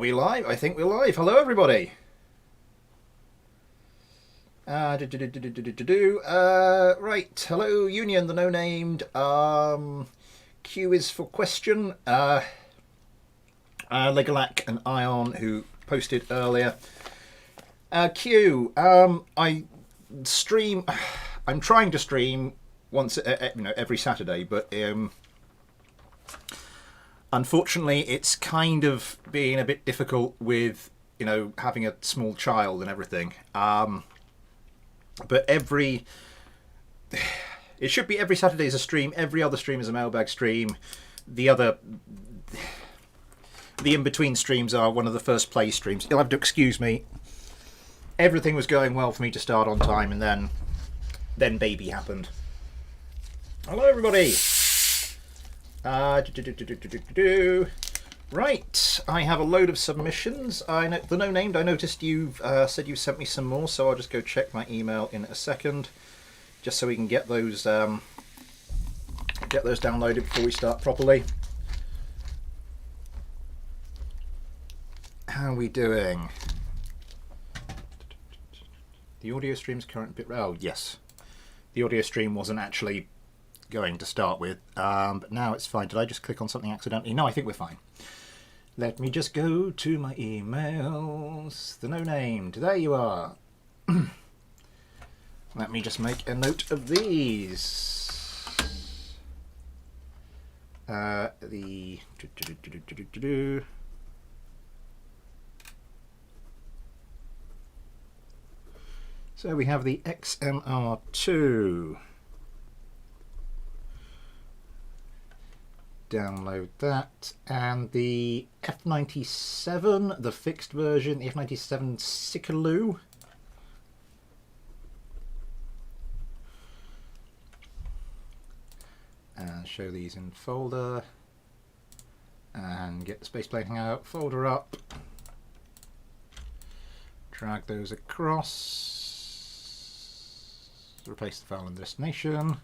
we live? I think we're live. Hello, everybody. Right. Hello, Union, the no-named. Q is for question. Legalac and Ion, who posted earlier. Q, I stream. I'm trying to stream once, every Saturday, but unfortunately, it's kind of being a bit difficult with, having a small child and everything. But it should be every Saturday is a stream. Every other stream is a mailbag stream. The in-between streams are one of the first play streams. You'll have to excuse me. Everything was going well for me to start on time, and then baby happened. Hello, everybody. Right, I have a load of submissions. The no-named, I noticed you've said you sent me some more, so I'll just go check my email in a second, just so we can get those downloaded before we start properly. How are we doing? The audio stream's current bit. Oh yes, the audio stream wasn't actually going to start with, but now it's fine. Did I just click on something accidentally? No, I think we're fine. Let me just go to my emails. The no-named, there you are. Let me just make a note of these. So we have the XMR2. Download that, and the F97, the fixed version, the F97 Sickaloo. And show these in folder, and get the Spaceplane Hangout folder up. Drag those across. Replace the file in the destination.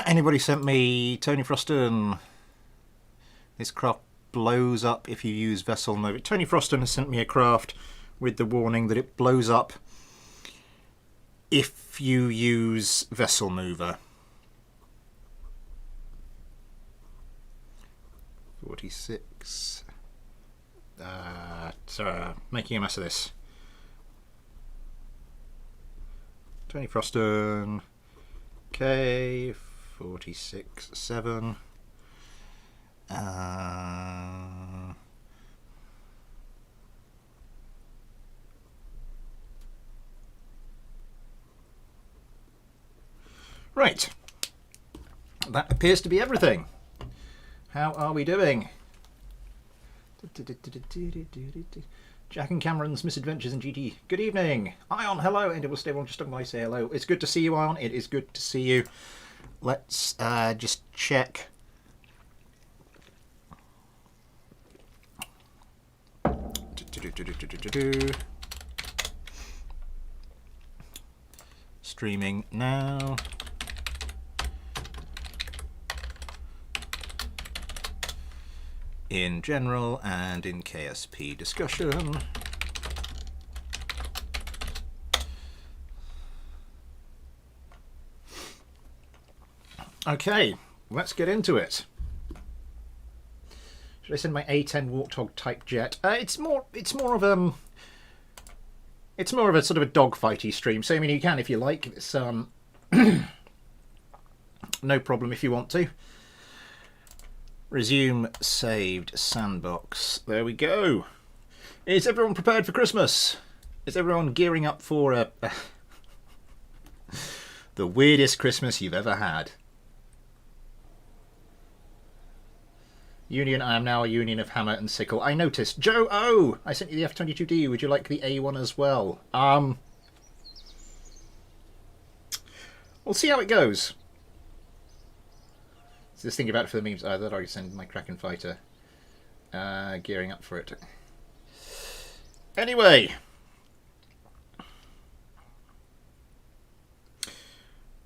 Anybody sent me Tony Froston? This craft blows up if you use vessel mover. Tony Froston has sent me a craft with the warning that it blows up if you use vessel mover. 46. Sorry, making a mess of this. Tony Froston. Okay, 46.7. Right. That appears to be everything. How are we doing? Jack and Cameron's Misadventures in GT. Good evening. Ion, hello. And it will stay on just when I say hello. It's good to see you, Ion. It is good to see you. Let's just check. Streaming now. In general and in KSP discussion. Okay, let's get into it. Should I send my A10 Warthog type jet? It's more of a sort of a dogfighty stream. So I mean, you can if you like. It's no problem if you want to. Resume saved sandbox. There we go. Is everyone prepared for Christmas? Is everyone gearing up for the weirdest Christmas you've ever had? Union, I am now a union of hammer and sickle. I noticed. Joe O! I sent you the F-22D. Would you like the A1 as well? We'll see how it goes. Just thinking about it for the memes. I thought I'd send my Kraken fighter. Gearing up for it. Anyway.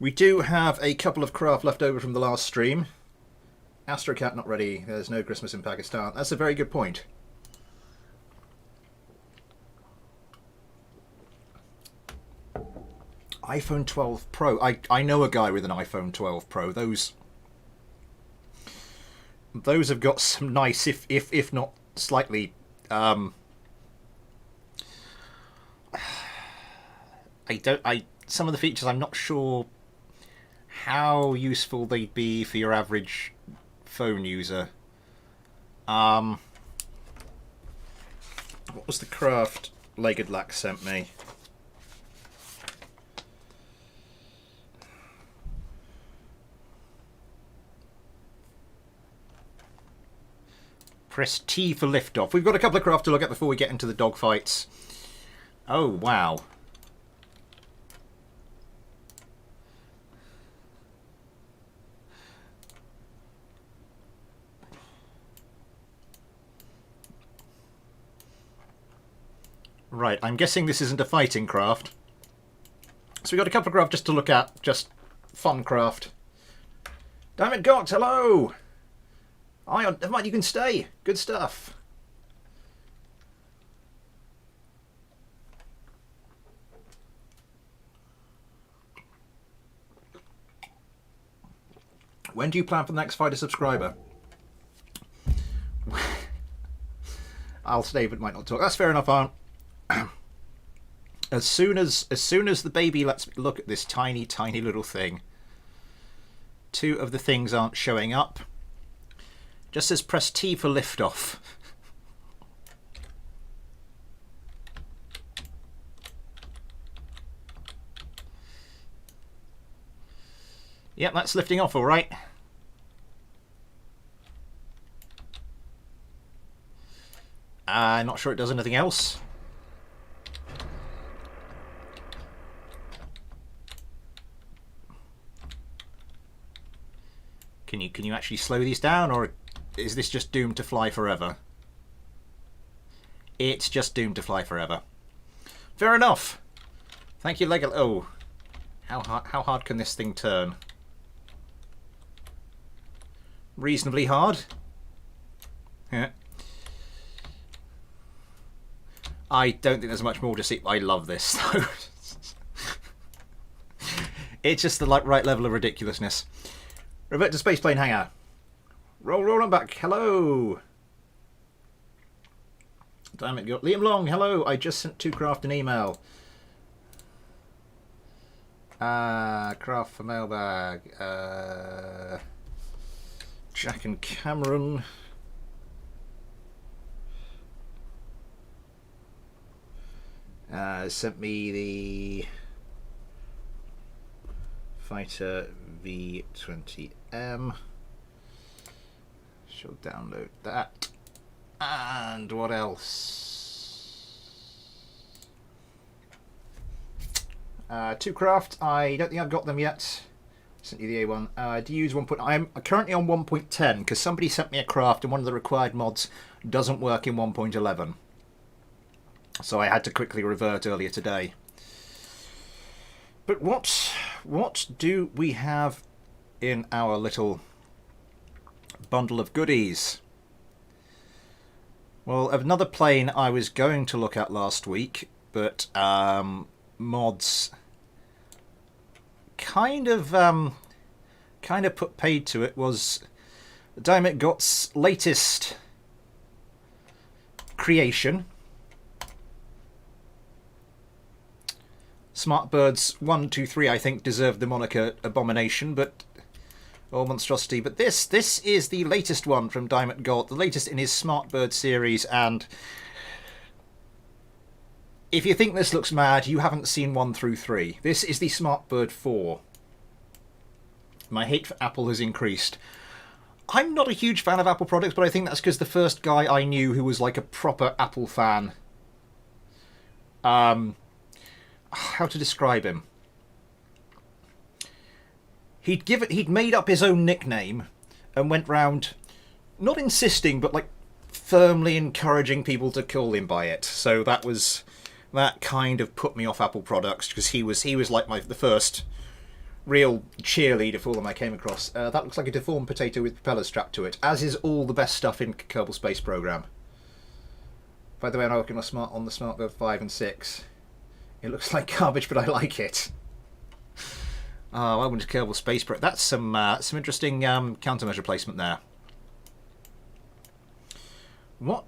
We do have a couple of craft left over from the last stream. Astrocat not ready. There's no Christmas in Pakistan. That's a very good point. iPhone 12 Pro. I know a guy with an iPhone 12 Pro. Those have got some nice, if not slightly. Some of the features I'm not sure how useful they'd be for your average phone user. What was the craft Legged Lax sent me? Press T for liftoff. We've got a couple of craft to look at before we get into the dogfights. Oh, wow. Right, I'm guessing this isn't a fighting craft. So we've got a couple of craft just to look at. Just fun craft. Damn it, Gox, hello! Ion, never mind, you can stay. Good stuff. When do you plan for the next fighter subscriber? I'll stay but might not talk. That's fair enough, Aunt. As soon as the baby lets me look at this tiny little thing, two of the things aren't showing up. Just says press T for liftoff. Yep, that's lifting off all right. Not sure it does anything else. Can you actually slow these down, or is this just doomed to fly forever? It's just doomed to fly forever. Fair enough. Thank you, Lego. Oh, how hard can this thing turn? Reasonably hard. Yeah. I don't think there's much more to see. I love this though. It's just the right level of ridiculousness. Revert to Spaceplane Hangar. Roll on back. Hello. Damn it, Liam Long. Hello. I just sent 2 craft an email. Craft for Mailbag. Jack and Cameron. Sent me the Fighter V20M. Shall download that. And what else? 2 craft. I don't think I've got them yet. Sent you the A1. Do you use 1. I'm currently on 1.10 because somebody sent me a craft and one of the required mods doesn't work in 1.11. So I had to quickly revert earlier today. But what do we have in our little bundle of goodies? Well, another plane I was going to look at last week, but mods kind of put paid to it, was Diamond Got's latest creation. Smartbirds 1, 2, 3, I think, deserved the moniker Abomination, or Monstrosity. But this is the latest one from Diamond God, the latest in his Smartbird series. And if you think this looks mad, you haven't seen 1 through 3. This is the Smartbird 4. My hate for Apple has increased. I'm not a huge fan of Apple products, but I think that's because the first guy I knew who was like a proper Apple fan. How to describe him? He'd made up his own nickname and went round, not insisting, but like firmly encouraging people to call him by it. So that kind of put me off Apple products, because he was like the first real cheerleader for them I came across. That looks like a deformed potato with propellers strapped to it, as is all the best stuff in Kerbal Space Program. By the way, I'm working on the Smartbird 5 and 6. It looks like garbage, but I like it. Welcome to Kerbal Space Program. That's some interesting countermeasure placement there. What?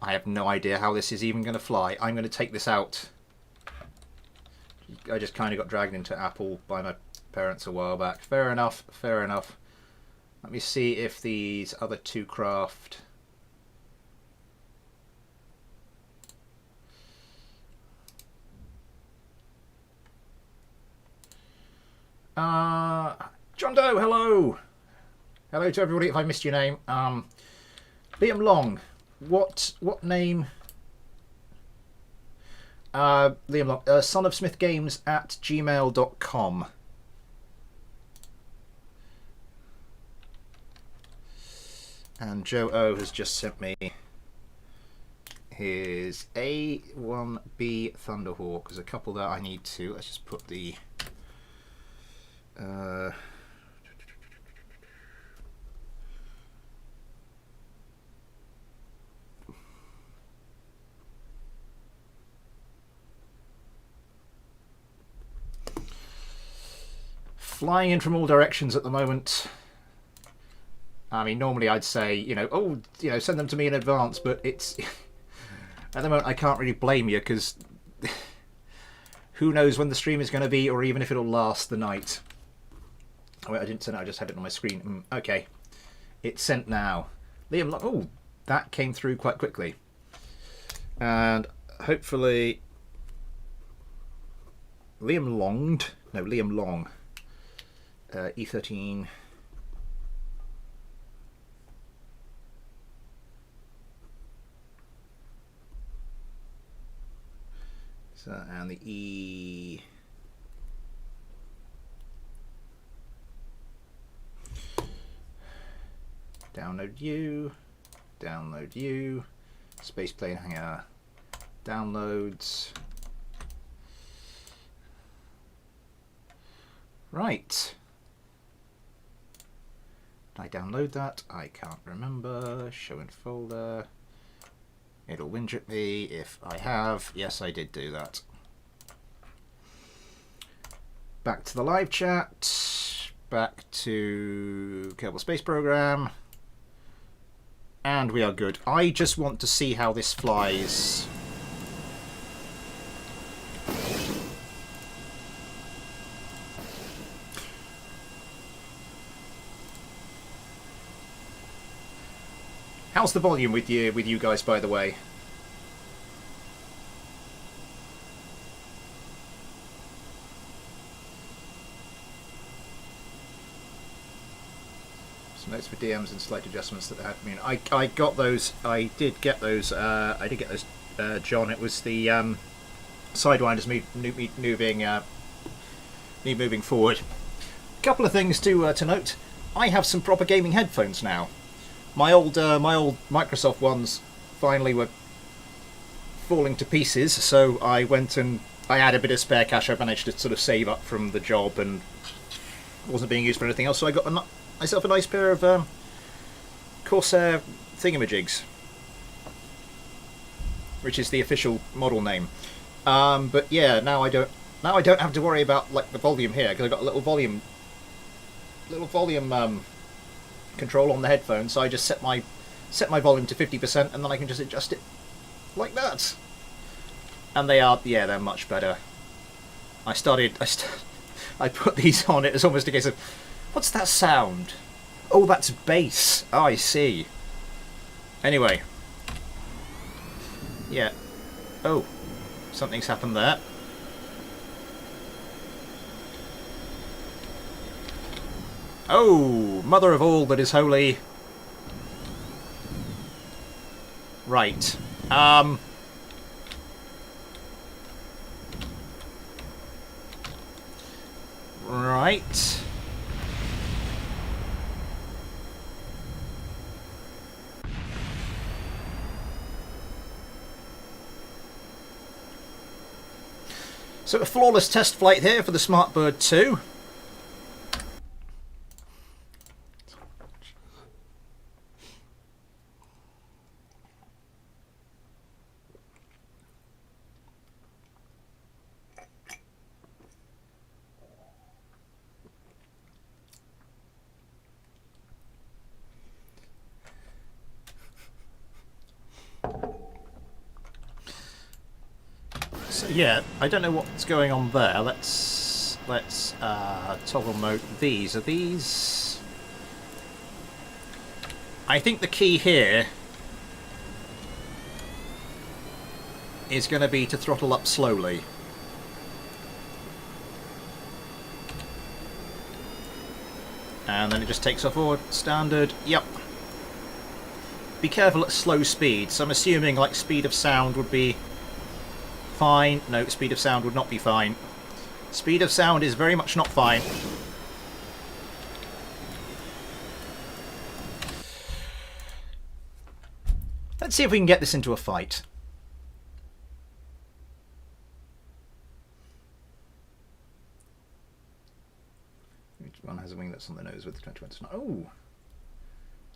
I have no idea how this is even going to fly. I'm going to take this out. I just kind of got dragged into Apple by my parents a while back. Fair enough, fair enough. Let me see if these other two craft... John Doe, hello! Hello to everybody if I missed your name. Liam Long. What name? Liam Long. sonofsmithgames@gmail.com. And Joe O has just sent me his A1B Thunderhawk. There's a couple that I need to. Let's just put the... flying in from all directions at the moment. I mean, normally I'd say, send them to me in advance, but it's... at the moment I can't really blame you, because who knows when the stream is going to be, or even if it'll last the night. Oh, wait, I didn't send it, I just had it on my screen. Okay. It's sent now. Liam, oh, that came through quite quickly. And hopefully... Liam Long. E13. So, and the E. Download you. Spaceplane Hangar. Downloads. Right. Did I download that? I can't remember. Show in folder. It'll whinge at me if I have. Yes, I did do that. Back to the live chat. Back to Kerbal Space Program. And we are good. I just want to see how this flies. How's the volume with you guys, by the way? Some notes for DMs and slight adjustments that had been. I got those. I did get those. John. It was the sidewinders moving forward. A couple of things to note. I have some proper gaming headphones now. My old Microsoft ones finally were falling to pieces, so I went and I had a bit of spare cash I managed to sort of save up from the job and wasn't being used for anything else, so I got myself a nice pair of Corsair thingamajigs, which is the official model name. But yeah, now I don't have to worry about like the volume here because I've got a little volume control on the headphones, so I just set my volume to 50% and then I can just adjust it like that. And they're much better. I put these on, it was almost a case of, what's that sound? Oh, that's bass. Oh, I see. Anyway. Yeah. Oh, something's happened there. Oh, mother of all that is holy. Right. Right. So a flawless test flight here for the Smartbird 2. So yeah, I don't know what's going on there. Let's toggle mode. Are these? I think the key here is going to be to throttle up slowly. And then it just takes off forward. Standard. Yep. Be careful at slow speed. So I'm assuming like speed of sound would be fine. No, speed of sound would not be fine. Speed of sound is very much not fine. Let's see if we can get this into a fight. Which one has a wing that's on the nose with the 2020? Oh,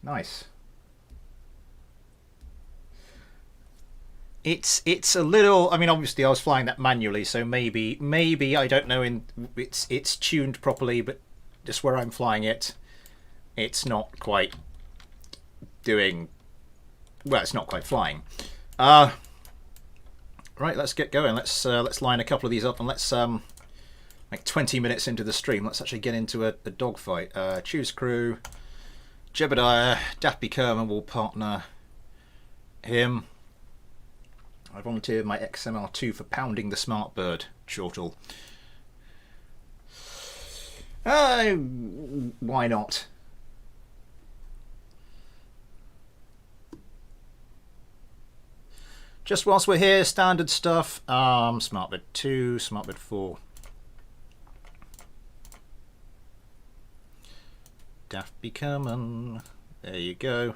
nice. It's a little. I mean, obviously, I was flying that manually, so maybe I don't know. It's tuned properly, but just where I'm flying it, it's not quite doing. Well, it's not quite flying. Right, let's get going. Let's line a couple of these up, and let's like 20 minutes into the stream, let's actually get into a dogfight. Choose crew. Jebediah, Daffy Kerman will partner him. I volunteered my XMR2 for pounding the smart bird, Chortle. Why not? Just whilst we're here, standard stuff. Smartbird 2, Smartbird 4. Daffy Kerman. There you go.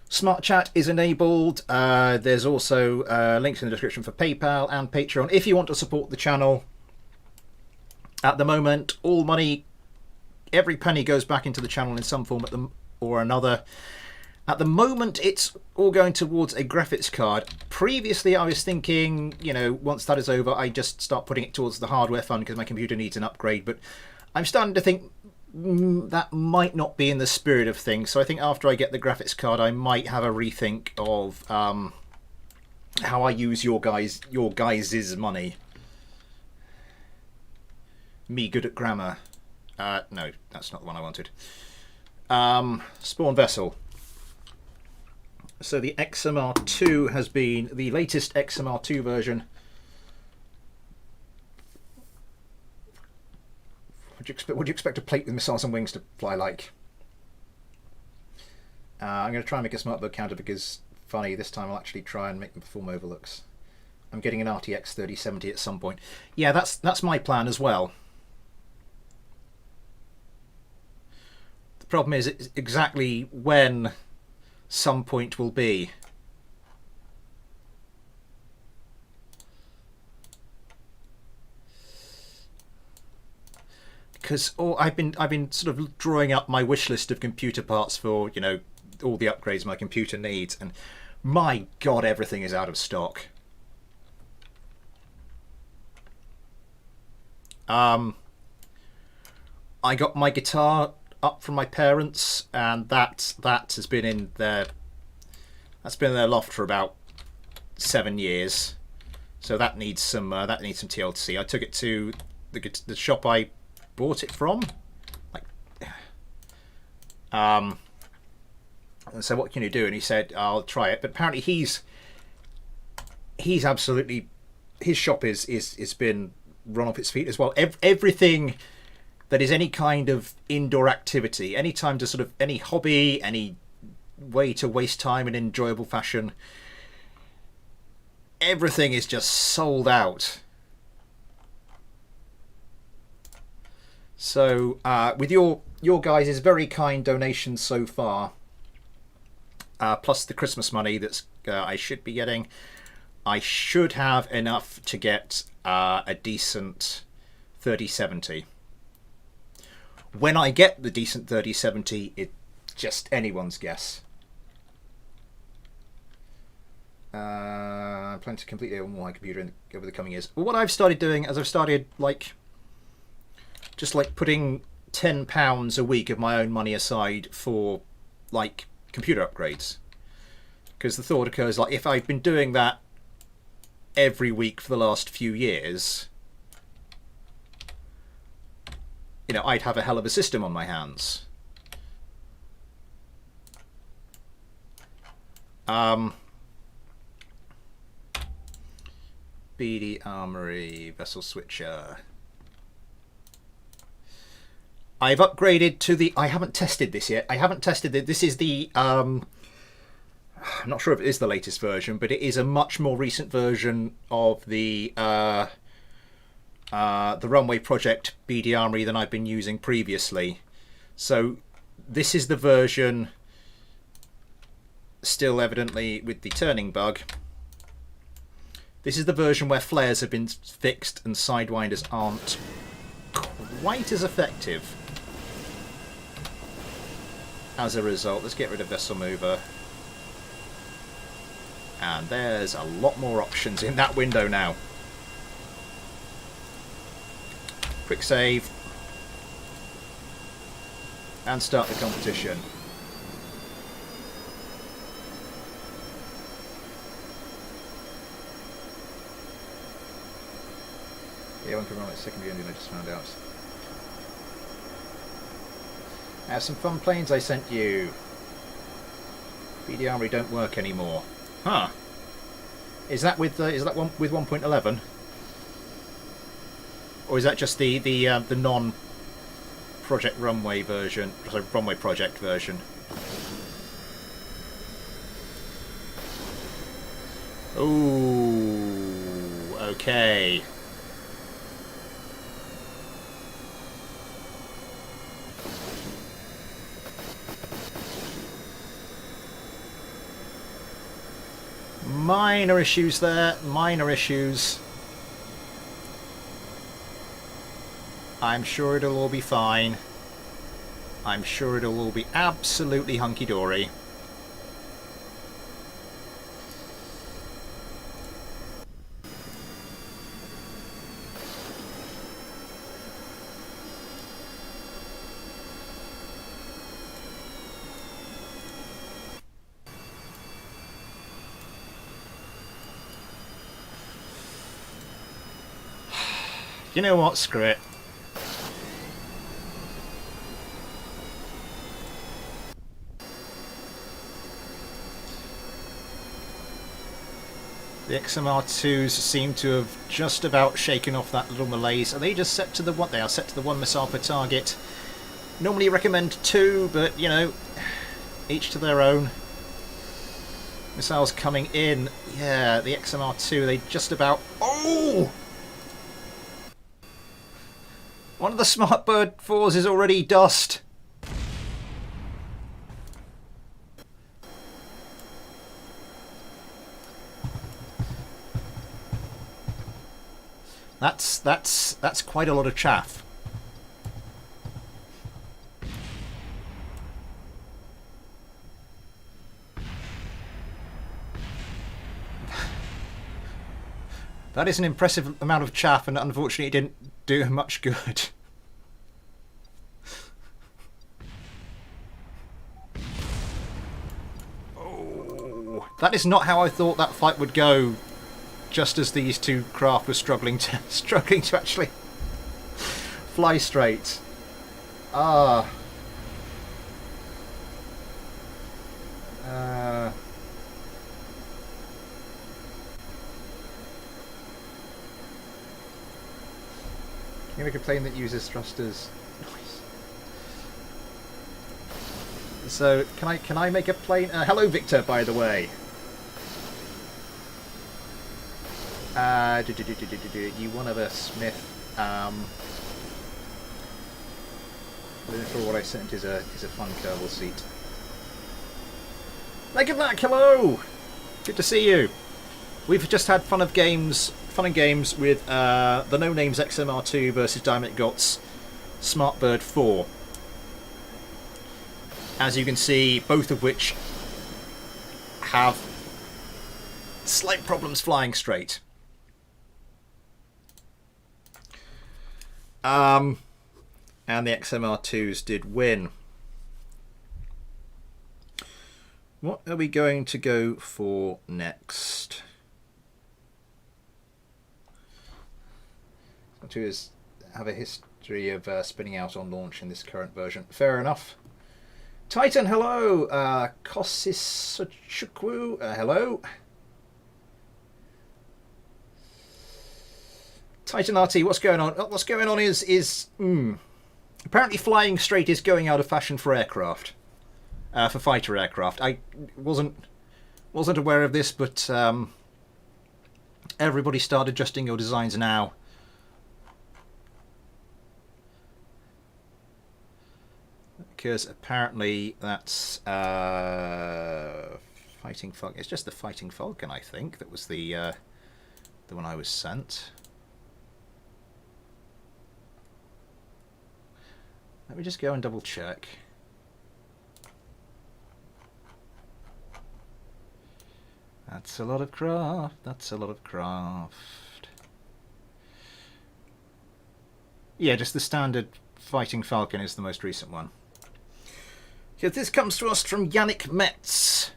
Smart chat is enabled. There's also links in the description for PayPal and Patreon if you want to support the channel. At the moment, all money, every penny goes back into the channel in some form or another. At the moment, it's all going towards a graphics card. Previously, I was thinking, you know, once that is over, I just start putting it towards the hardware fund because my computer needs an upgrade. But I'm starting to think that might not be in the spirit of things. So I think after I get the graphics card, I might have a rethink of how I use your guys' money. Me good at grammar. No, that's not the one I wanted. Spawn vessel. So the XMR2 has been the latest XMR2 version. What do you expect a plate with missiles and wings to fly like? I'm going to try and make a smart bird counter because, funny, this time I'll actually try and make them perform overlooks. I'm getting an RTX 3070 at some point. Yeah, that's my plan as well. The problem is exactly when some point will be. Because I've been sort of drawing up my wish list of computer parts for, you know, all the upgrades my computer needs, and my God, everything is out of stock. I got my guitar up from my parents, and that has been in their loft for about 7 years, so that needs some TLC. I took it to the shop I bought it from, and so what can you do? And he said, I'll try it. But apparently he's absolutely, his shop is been run off its feet as well. Everything that is any kind of indoor activity, any time to sort of any hobby, any way to waste time in an enjoyable fashion, everything is just sold out. So with your guys' very kind donations so far, plus the Christmas money that's I should be getting, I should have enough to get a decent 3070. When I get the decent 3070, it's just anyone's guess. I plan to completely own my computer over the coming years. But what I've started doing is I've started just putting £10 a week of my own money aside for computer upgrades, because the thought occurs if I've been doing that every week for the last few years, you know, I'd have a hell of a system on my hands. BD Armory, Vessel Switcher. I've upgraded to the... I haven't tested this yet. I haven't tested it. This is the... I'm not sure if it is the latest version, but it is a much more recent version of the Runway Project BD Armory than I've been using previously. So this is the version, still evidently with the turning bug. This is the version where flares have been fixed and sidewinders aren't quite as effective. As a result, let's get rid of Vessel Mover. And there's a lot more options in that window now. Quick save. And start the competition. Yeah, one can run it secondary engine, I just found out. I have some fun planes I sent you. BD Armory don't work anymore. Huh. Is that with one with 1.11? Or is that just the non-Project Runway version? Sorry, Runway Project version. Ooh, okay. Minor issues there, minor issues. I'm sure it'll all be fine. I'm sure it'll all be absolutely hunky-dory. You know what? Screw it. The XMR2s seem to have just about shaken off that little malaise. Are they just set to the one? They are set to the 1 missile per target. Normally recommend 2, but you know, each to their own. Missiles coming in. Yeah, the XMR2, they just about... Oh! One of the Smartbird 4s is already dust. That's quite a lot of chaff. That is an impressive amount of chaff, and unfortunately it didn't do much good. Oh, that is not how I thought that fight would go. Just as these two craft were struggling to actually fly straight. Ah. Can you make a plane that uses thrusters? Nice. So can I make a plane? Hello, Victor. By the way. You one of a Smith. Looking for what I sent is a fun Kerbal seat. Make Black, hello! Good to see you. We've just had fun and games with the No Names XMR2 versus Dynamic Gots Smartbird 4. As you can see, both of which have slight problems flying straight. And the XMR2s did win. What are we going to go for next? to have a history of spinning out on launch in this current version. Fair enough. Titan, hello. Kosisachukwu, hello. Titan RT, what's going on? What's going on is apparently flying straight is going out of fashion for aircraft, for fighter aircraft. I wasn't aware of this, but everybody start adjusting your designs now. Because apparently that's Fighting Falcon. It's just the Fighting Falcon, I think, that was the one I was sent. Let me just go and double check. That's a lot of craft. That's a lot of craft. Yeah, just the standard Fighting Falcon is the most recent one. Yeah, this comes to us from Yannick Metz.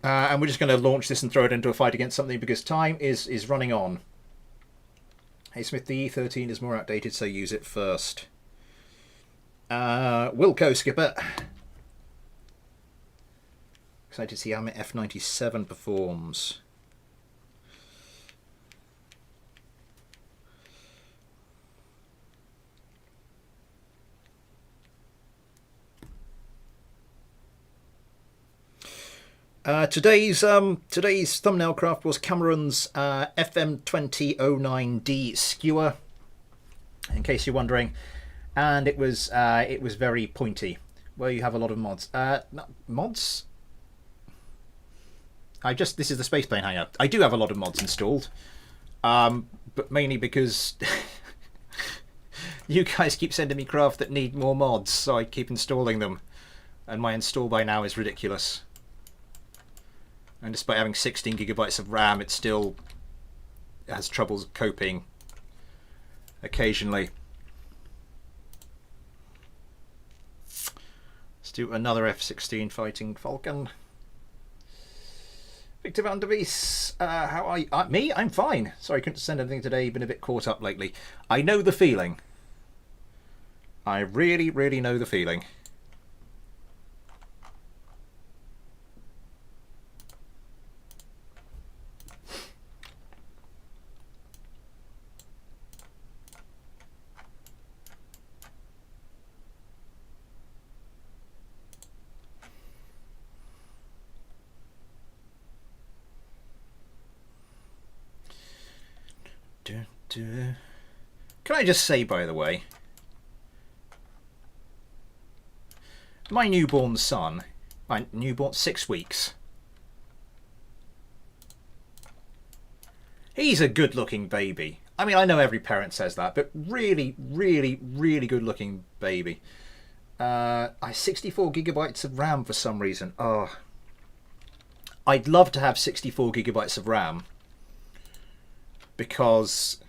And we're just going to launch this and throw it into a fight against something because time is running on. Hey Smith, the E13 is more outdated, so use it first. Wilco Skipper. Excited to see how my F97 performs. Today's thumbnail craft was Cameron's FM2009D skewer, in case you're wondering, and it was very pointy. Well, you have a lot of mods. Mods? This is the Spaceplane Hangout. I do have a lot of mods installed, but mainly because you guys keep sending me craft that need more mods, so I keep installing them, and my install by now is ridiculous. And despite having 16 gigabytes of RAM, it still has troubles coping occasionally. Let's do another F-16 Fighting Falcon. Victor van der Wies, how are you? Me? I'm fine. Sorry, I couldn't send anything today. Been a bit caught up lately. I know the feeling. I really, really know the feeling. Can I just say, by the way, my newborn son, my newborn 6 weeks, he's a good-looking baby. I mean, I know every parent says that, but really, really, really good-looking baby. I 64 gigabytes of RAM for some reason. Oh, I'd love to have 64 gigabytes of RAM because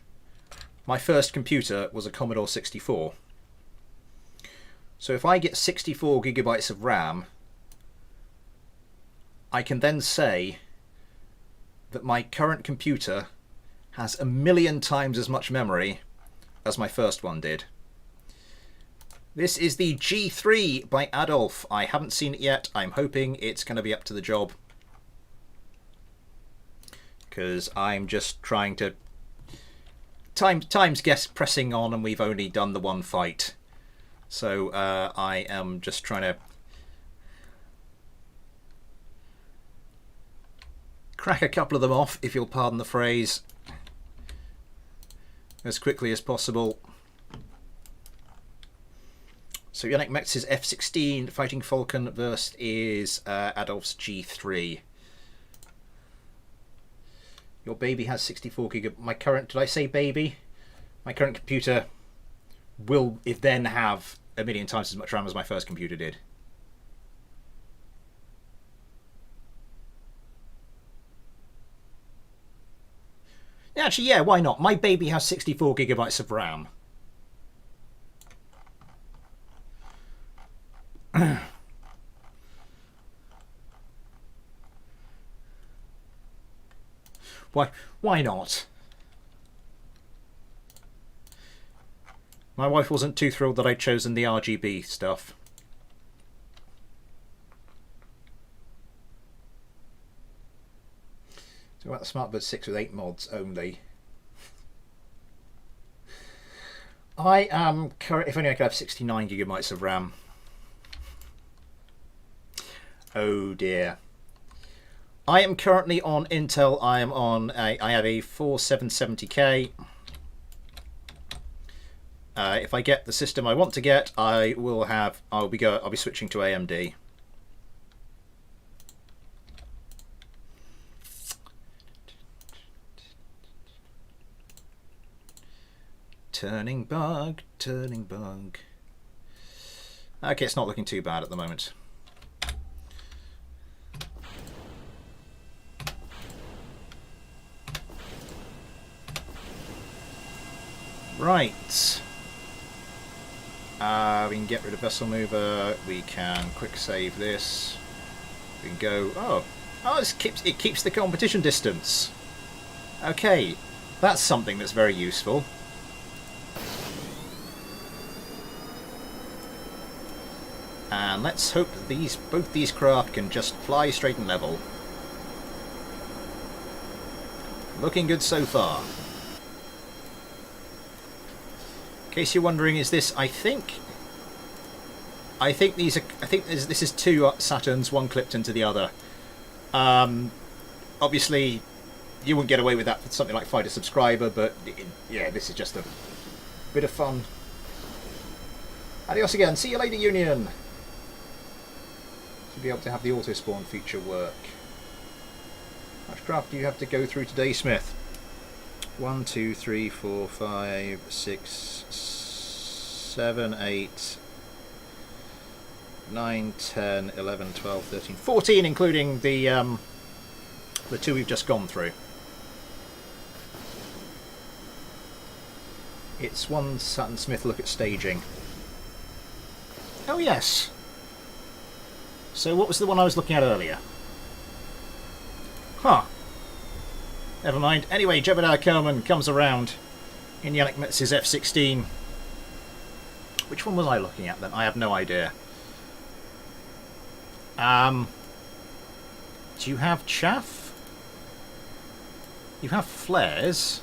my first computer was a Commodore 64. So if I get 64 gigabytes of RAM, I can then say that my current computer has 1,000,000 times as much memory as my first one did. This is the G3 by Adolf. I haven't seen it yet. I'm hoping it's going to be up to the job, because I'm just trying to... Time's pressing on, and we've only done the one fight. So I am just trying to crack a couple of them off, if you'll pardon the phrase, as quickly as possible. So Yannick Metz's F-16 Fighting Falcon versus is Adolf's G3. Your baby has 64 gig. My current, did I say baby? My current computer will then have 1,000,000 times as much RAM as my first computer did. Actually, yeah, why not? My baby has 64 gigabytes of RAM. Why not? My wife wasn't too thrilled that I'd chosen the RGB stuff. So about the SmartBird 6 with 8 mods only. I am currently, if only I could have 69 gigabytes of RAM. Oh dear. I am currently on Intel. I have a 4770K. If I get the system I want to get, I'll be switching to AMD. Turning bug, turning bug. Okay, it's not looking too bad at the moment. Right. We can get rid of vessel mover. We can quick save this. We can go. Oh, it keeps the competition distance. Okay, that's something that's very useful. And let's hope that both these craft can just fly straight and level. Looking good so far. In case you're wondering, is this? I think these are. I think this is two Saturns, one clipped into the other. Obviously, you wouldn't get away with that for something like Fighter Subscriber, but yeah, this is just a bit of fun. Adios again. See you later, Union. To be able to have the auto spawn feature work. How much craft do you have to go through today, Smith? 1, 2, 3, 4, 5, 6, 7, 8, 9, 10, 11, 12, 13, 14, including the two we've just gone through. It's one Saturn Smith look at staging. Oh yes. So what was the one I was looking at earlier? Huh. Never mind. Anyway, Jebediah Kerman comes around in Yannick Metz's F-16. Which one was I looking at then? I have no idea. Do you have chaff? You have flares.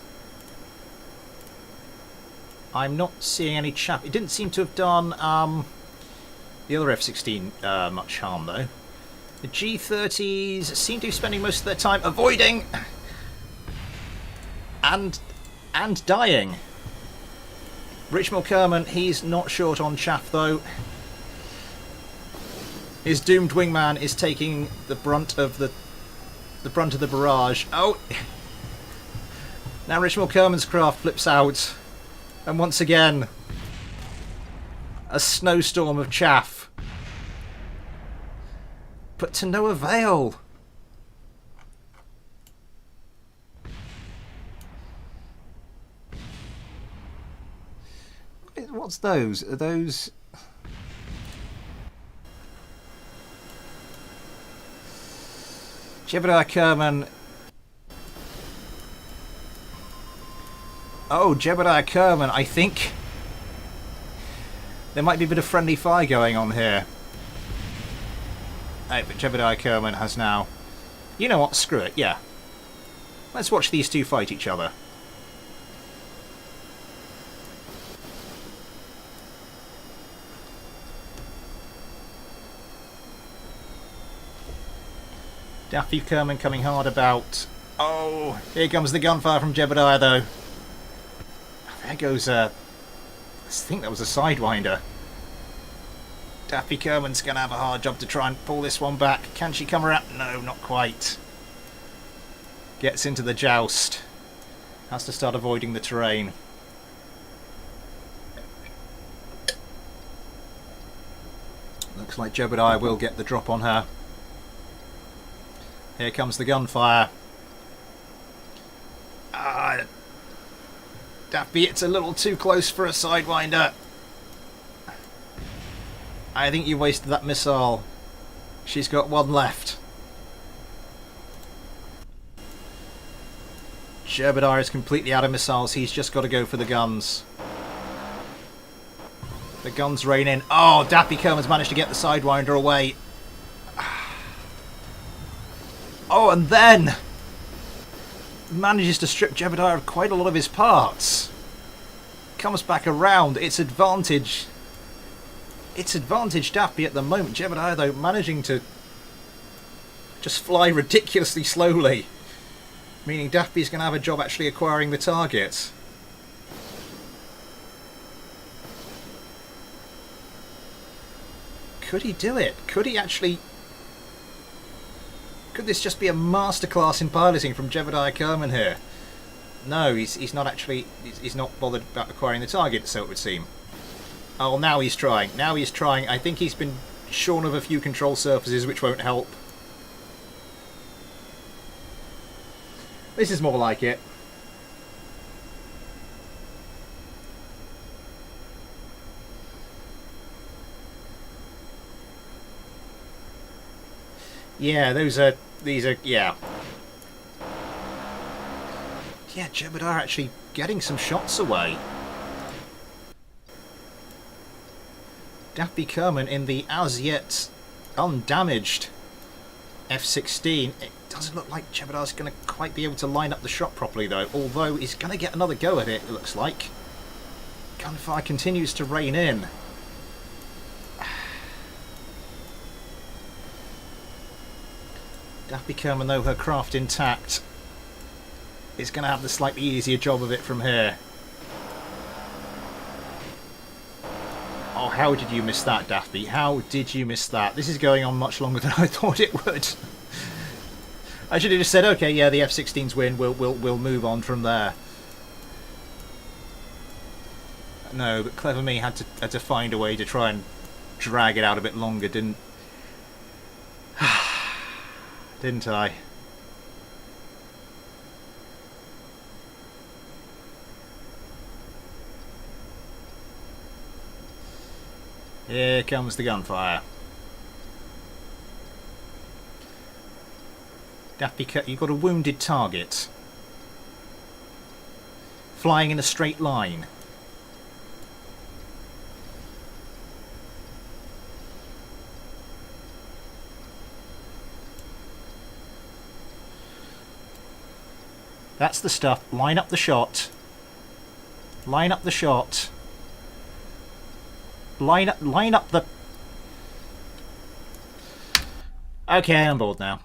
I'm not seeing any chaff. It didn't seem to have done the other F-16 much harm though. The G-30s seem to be spending most of their time avoiding and dying. Richmond Kerman, he's not short on chaff though. His doomed wingman is taking the brunt of the barrage. Oh, now Richmond Kerman's craft flips out, and once again, a snowstorm of chaff, but to no avail. What's those? Are those? Jebediah Kerman. Oh, Jebediah Kerman, I think there might be a bit of friendly fire going on here. Hey, but Jebediah Kerman has now... You know what? Screw it, yeah. Let's watch these two fight each other. Daffy Kerman coming hard about. Oh, here comes the gunfire from Jebediah though. There goes I think that was a Sidewinder. Daffy Kerman's going to have a hard job to try and pull this one back. Can she come around? No, not quite. Gets into the joust. Has to start avoiding the terrain. Looks like Jebediah will get the drop on her. Here comes the gunfire. Daffy, it's a little too close for a Sidewinder. I think you wasted that missile. She's got one left. Jebediah is completely out of missiles. He's just got to go for the guns. The guns rain in. Oh, Dappy Kerman's managed to get the Sidewinder away. Oh, and then manages to strip Jebediah of quite a lot of his parts. Comes back around. It's advantage. It's advantage Dappy at the moment. Jebediah, though, managing to just fly ridiculously slowly. Meaning Dappy's going to have a job actually acquiring the target. Could he do it? Could he actually... Could this just be a masterclass in piloting from Jebediah Kerman here? No, he's not actually... He's not bothered about acquiring the target, so it would seem. Oh, now he's trying. Now he's trying. I think he's been shorn of a few control surfaces, which won't help. This is more like it. Yeah, these are, yeah. Yeah, Jebediah actually getting some shots away. Dappy Kerman in the as yet undamaged F-16. It doesn't look like Jebediah's going to quite be able to line up the shot properly though, although he's going to get another go at it, it looks like. Gunfire continues to rain in. Dappy Kerman, though, her craft intact, is going to have the slightly easier job of it from here. Oh, how did you miss that, Dappy? How did you miss that? This is going on much longer than I thought it would. I should have just said, okay, yeah, the F-16s win. We'll move on from there. No, but clever me had to find a way to try and drag it out a bit longer, didn't I? Here comes the gunfire. Dappy, you've got a wounded target. Flying in a straight line. That's the stuff. Line up the shot. Line up the shot. Line up the... Okay, I'm bored now.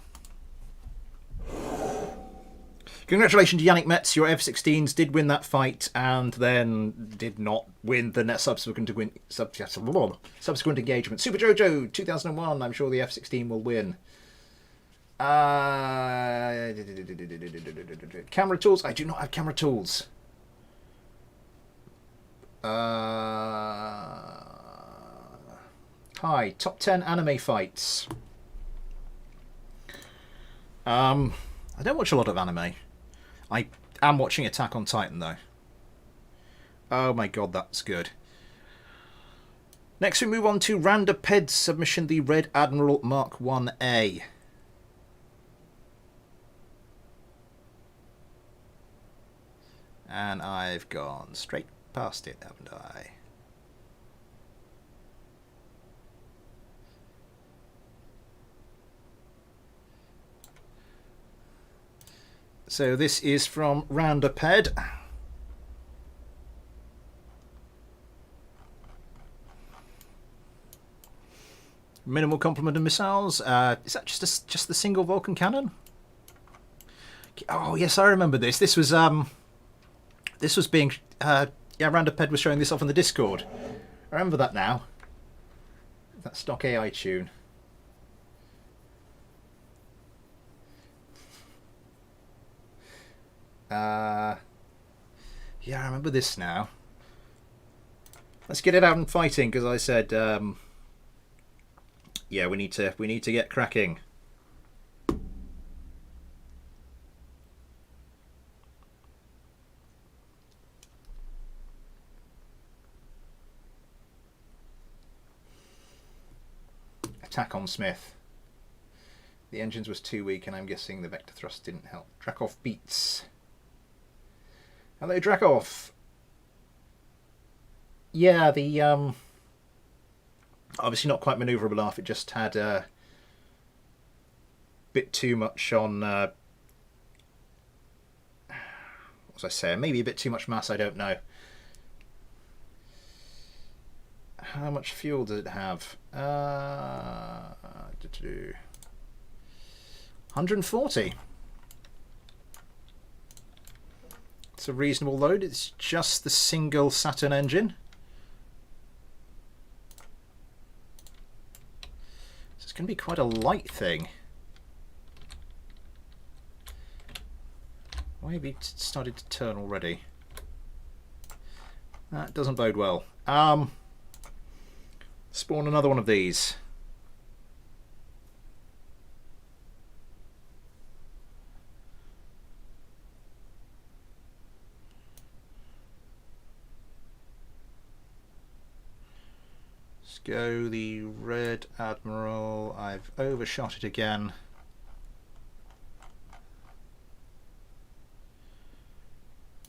Congratulations to Yannick Metz. Your F-16s did win that fight and then did not win the subsequent engagement. Super Jojo 2001. I'm sure the F-16 will win. Camera tools. I do not have camera tools. Hi, top 10 anime fights. I don't watch a lot of anime. I am watching Attack on Titan though. Oh my god, that's good. Next we move on to Randa Ped's submission, the Red Admiral Mark 1A. And I've gone straight past it, haven't I? So this is from Randa Ped. Minimal complement of missiles. Is that just the single Vulcan cannon? Oh yes, I remember this. This was being yeah, Randa Ped was showing this off on the Discord. I remember that now. That stock AI tune. Yeah, I remember this now. Let's get it out and fighting, because I said, yeah, we need to get cracking. Attack on Smith. The engines was too weak, and I'm guessing the vector thrust didn't help. Track off beats. Hello, Drakov. Yeah, the obviously not quite manoeuvrable enough. It just had a bit too much on. What was I saying? Maybe a bit too much mass. I don't know. How much fuel does it have? 140. It's a reasonable load. It's just the single Saturn engine. So it's going to be quite a light thing. Maybe it started to turn already. That doesn't bode well. Spawn another one of these. Let's go the Red Admiral. I've overshot it again.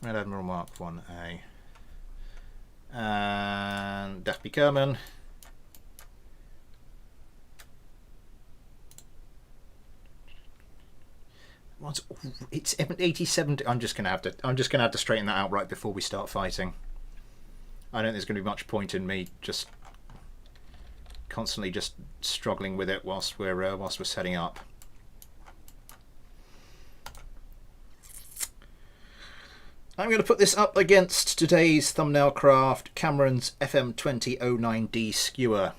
Red Admiral Mark 1A. And Daphne Kerman. It's 87. I'm just gonna have to straighten that out right before we start fighting. I don't think there's going to be much point in me just constantly just struggling with it whilst we're setting up. I'm going to put this up against today's thumbnail craft, Cameron's FM2009D skewer.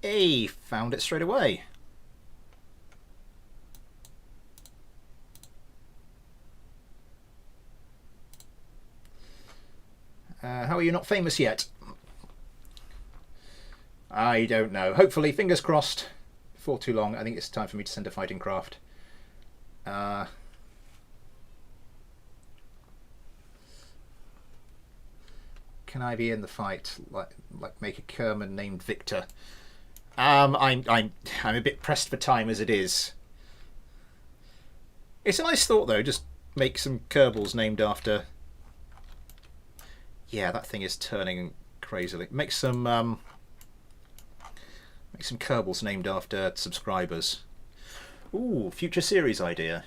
Hey, found it straight away. How are you not famous yet? I don't know. Hopefully, fingers crossed, before too long. I think it's time for me to send a fighting craft. Can I be in the fight? Like make a Kerman named Victor. I'm a bit pressed for time as it is. It's a nice thought though. Just make some Kerbals named after. Yeah, that thing is turning crazily. Make some Kerbals named after subscribers. Ooh, future series idea.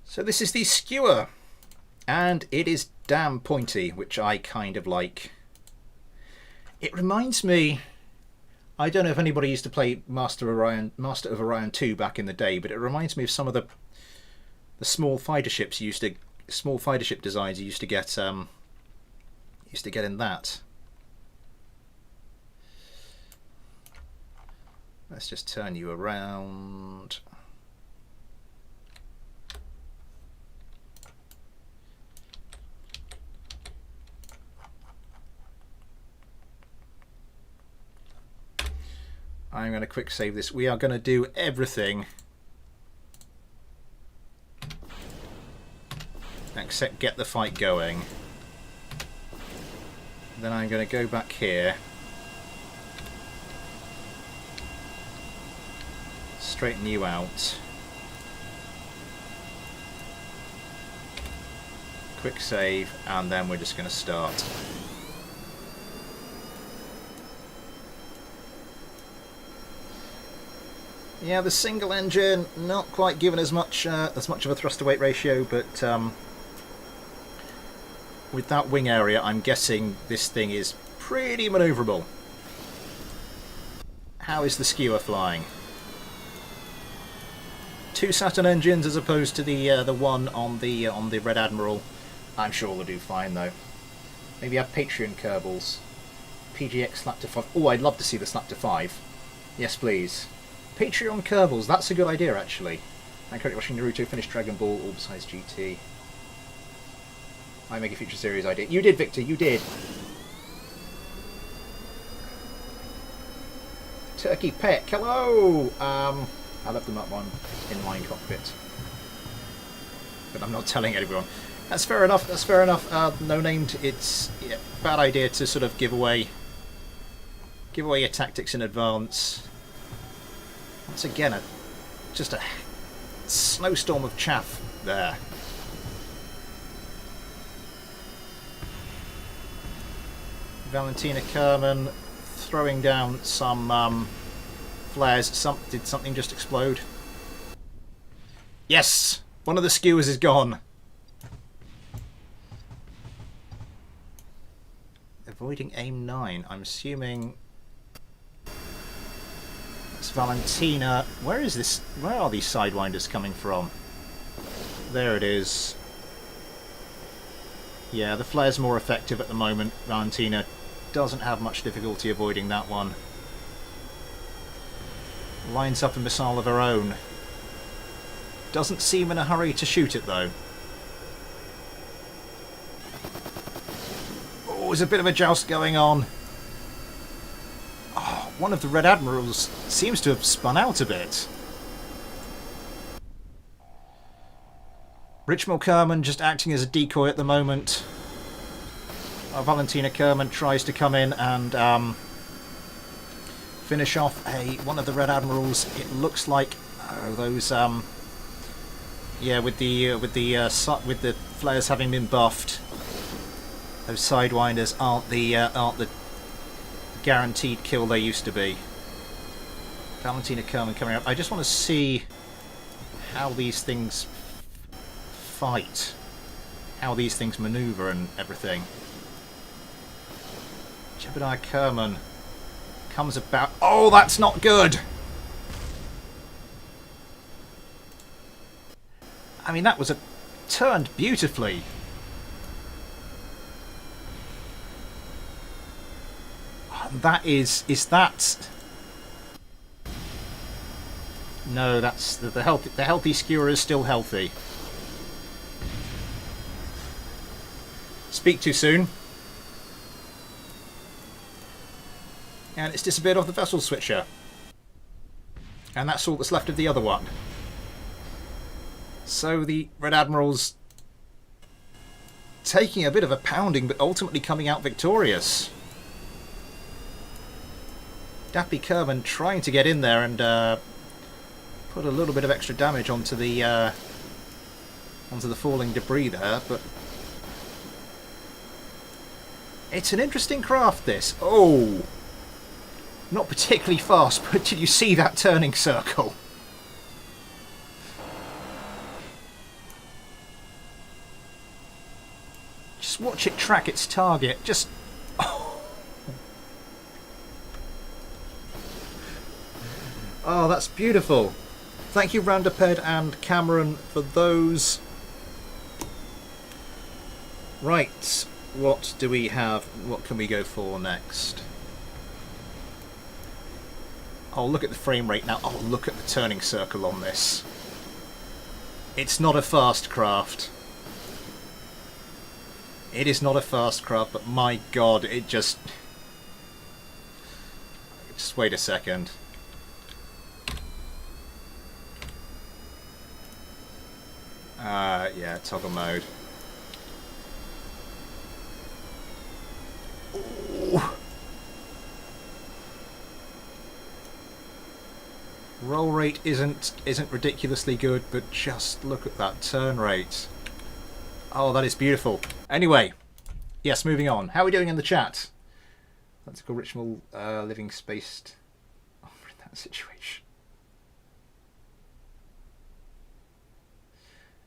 So this is the skewer, and it is damn pointy, which I kind of like. It reminds me, I don't know if anybody used to play Master of Orion 2 back in the day, but it reminds me of some of the small fighter ships small fighter ship designs you used to get in that. Let's just turn you around. I'm going to quick save this. We are going to do everything except get the fight going. Then I'm going to go back here, straighten you out, quick save, and then we're just going to start. Yeah, the single engine not quite given as much of a thrust to weight ratio, but with that wing area, I'm guessing this thing is pretty manoeuvrable. How is the skewer flying? 2 Saturn engines as opposed to the one on the Red Admiral. I'm sure they'll do fine though. Maybe have Patreon Kerbals. PGX slap to 5. Oh, I'd love to see the slap to 5. Yes, please. Patreon Kerbals, that's a good idea actually. I'm currently watching Naruto finish Dragon Ball, all besides GT. I Make a Future Series idea. You did, Victor, you did. Turkey Peck, hello! I left them up on inline cockpit. But I'm not telling everyone. That's fair enough, that's fair enough. No named, it's a bad idea to sort of give away your tactics in advance. Once again, just a snowstorm of chaff there. Valentina Kerman throwing down some flares. Did something just explode? Yes! One of the skewers is gone. Avoiding aim 9. I'm assuming it's Valentina. Where is this? Where are these sidewinders coming from? There it is. Yeah, the flare's more effective at the moment. Valentina doesn't have much difficulty avoiding that one. Lines up a missile of her own. Doesn't seem in a hurry to shoot it though. Oh, there's a bit of a joust going on. Oh, one of the Red Admirals seems to have spun out a bit. Richmal Kerman just acting as a decoy at the moment. Valentina Kerman tries to come in and finish off one of the Red Admirals. It looks like those yeah, with the flares having been buffed, those sidewinders aren't the guaranteed kill they used to be. Valentina Kerman coming up. I just want to see how these things fight, how these things maneuver and everything. Jebediah Kerman comes about. Oh, that's not good! I mean, that was turned beautifully. That is that... No, that's the healthy skewer is still healthy. Speak too soon. And it's disappeared off the vessel switcher. And that's all that's left of the other one. So the Red Admiral's taking a bit of a pounding, but ultimately coming out victorious. Dappy Kerman trying to get in there and put a little bit of extra damage onto the falling debris there, but it's an interesting craft, this. Oh! Not particularly fast, but did you see that turning circle? Just watch it track its target. Just... Oh, that's beautiful. Thank you, Randaped and Cameron, for those. Right, what do we have? What can we go for next? Oh, look at the frame rate now. Oh, look at the turning circle on this. It's not a fast craft. It is not a fast craft, but my god, it just... Just wait a second. Yeah, toggle mode. Ooh. Roll rate isn't ridiculously good, but just look at that turn rate. Oh, that is beautiful. Anyway, yes, moving on. How are we doing in the chat? That's a Richmal living spaced in that situation.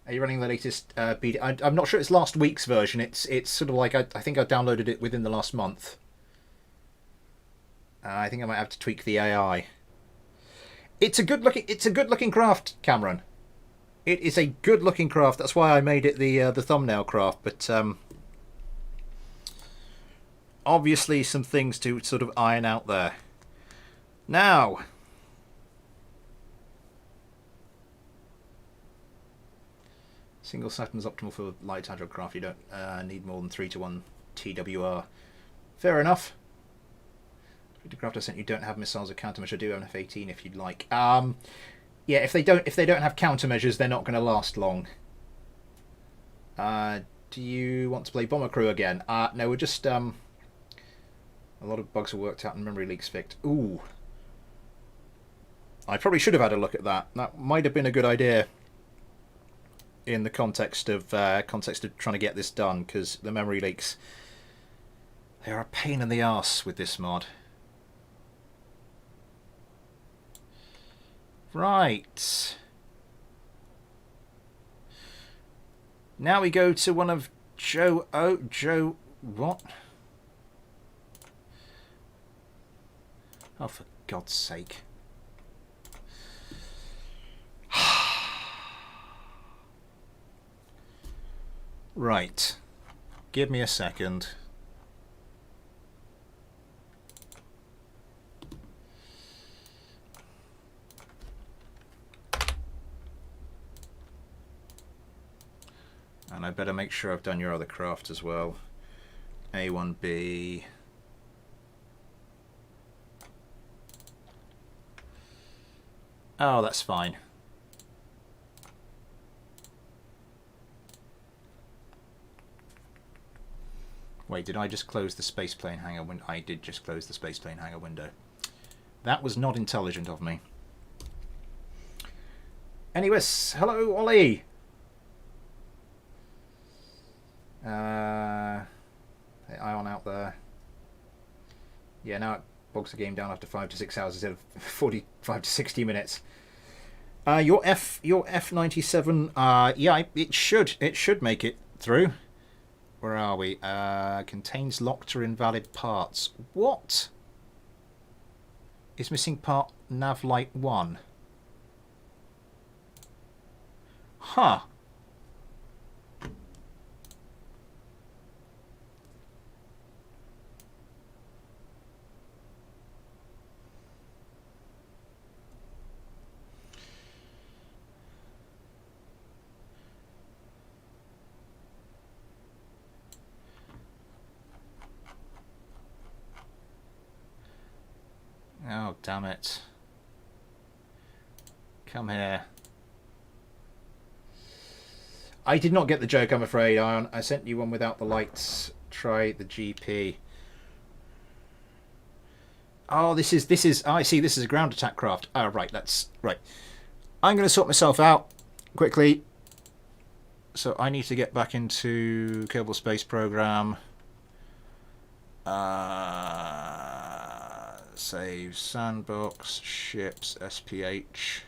Are you running the latest beta? I'm not sure it's last week's version. It's sort of like I think I downloaded it within the last month. I think I might have to tweak the AI. It's a good looking craft, Cameron. It is a good looking craft. That's why I made it the thumbnail craft. But obviously some things to sort of iron out there. Now, Single Saturn is optimal for light agile craft. You don't need more than 3-to-1 TWR. Fair enough. The craft I sent you don't have missiles or countermeasures. I do have an F-18 if you'd like. Yeah, if they don't have countermeasures, they're not going to last long. Do you want to play Bomber Crew again? No, we're just a lot of bugs were worked out and memory leaks fixed. Ooh, I probably should have had a look at that. That might have been a good idea in the context of trying to get this done, because the memory leaks, they are a pain in the arse with this mod. Right. Now we go to one of Joe what? Oh, for God's sake. Right. Give me a second. And I better make sure I've done your other craft as well. A1B. Oh, that's fine. Wait, did I just close the spaceplane hangar window? I did just close the spaceplane hangar window. That was not intelligent of me. Anyways, hello, Ollie. Ion out there. Yeah, now it bogs the game down after 5 to 6 hours instead of 45 to 60 minutes. Your F-97. Yeah, it should make it through. Where are we? Contains locked or invalid parts. What is missing? Part nav light 1. Huh. Oh, damn it. Come here. I did not get the joke, I'm afraid, Ion. I sent you one without the lights. Try the GP. Oh, this is. Oh, I see. This is a ground attack craft. Oh, right. That's right. I'm going to sort myself out quickly. So I need to get back into Kerbal Space Program. Save sandbox, ships, SPH.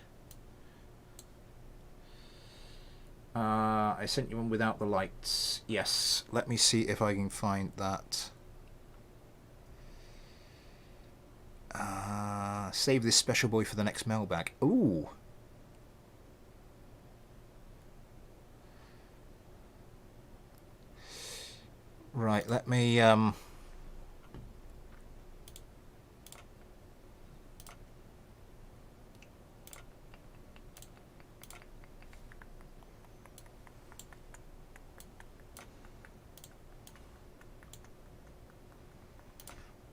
I sent you one without the lights. Yes. Let me see if I can find that. Save this special boy for the next mailbag. Ooh. Right, let me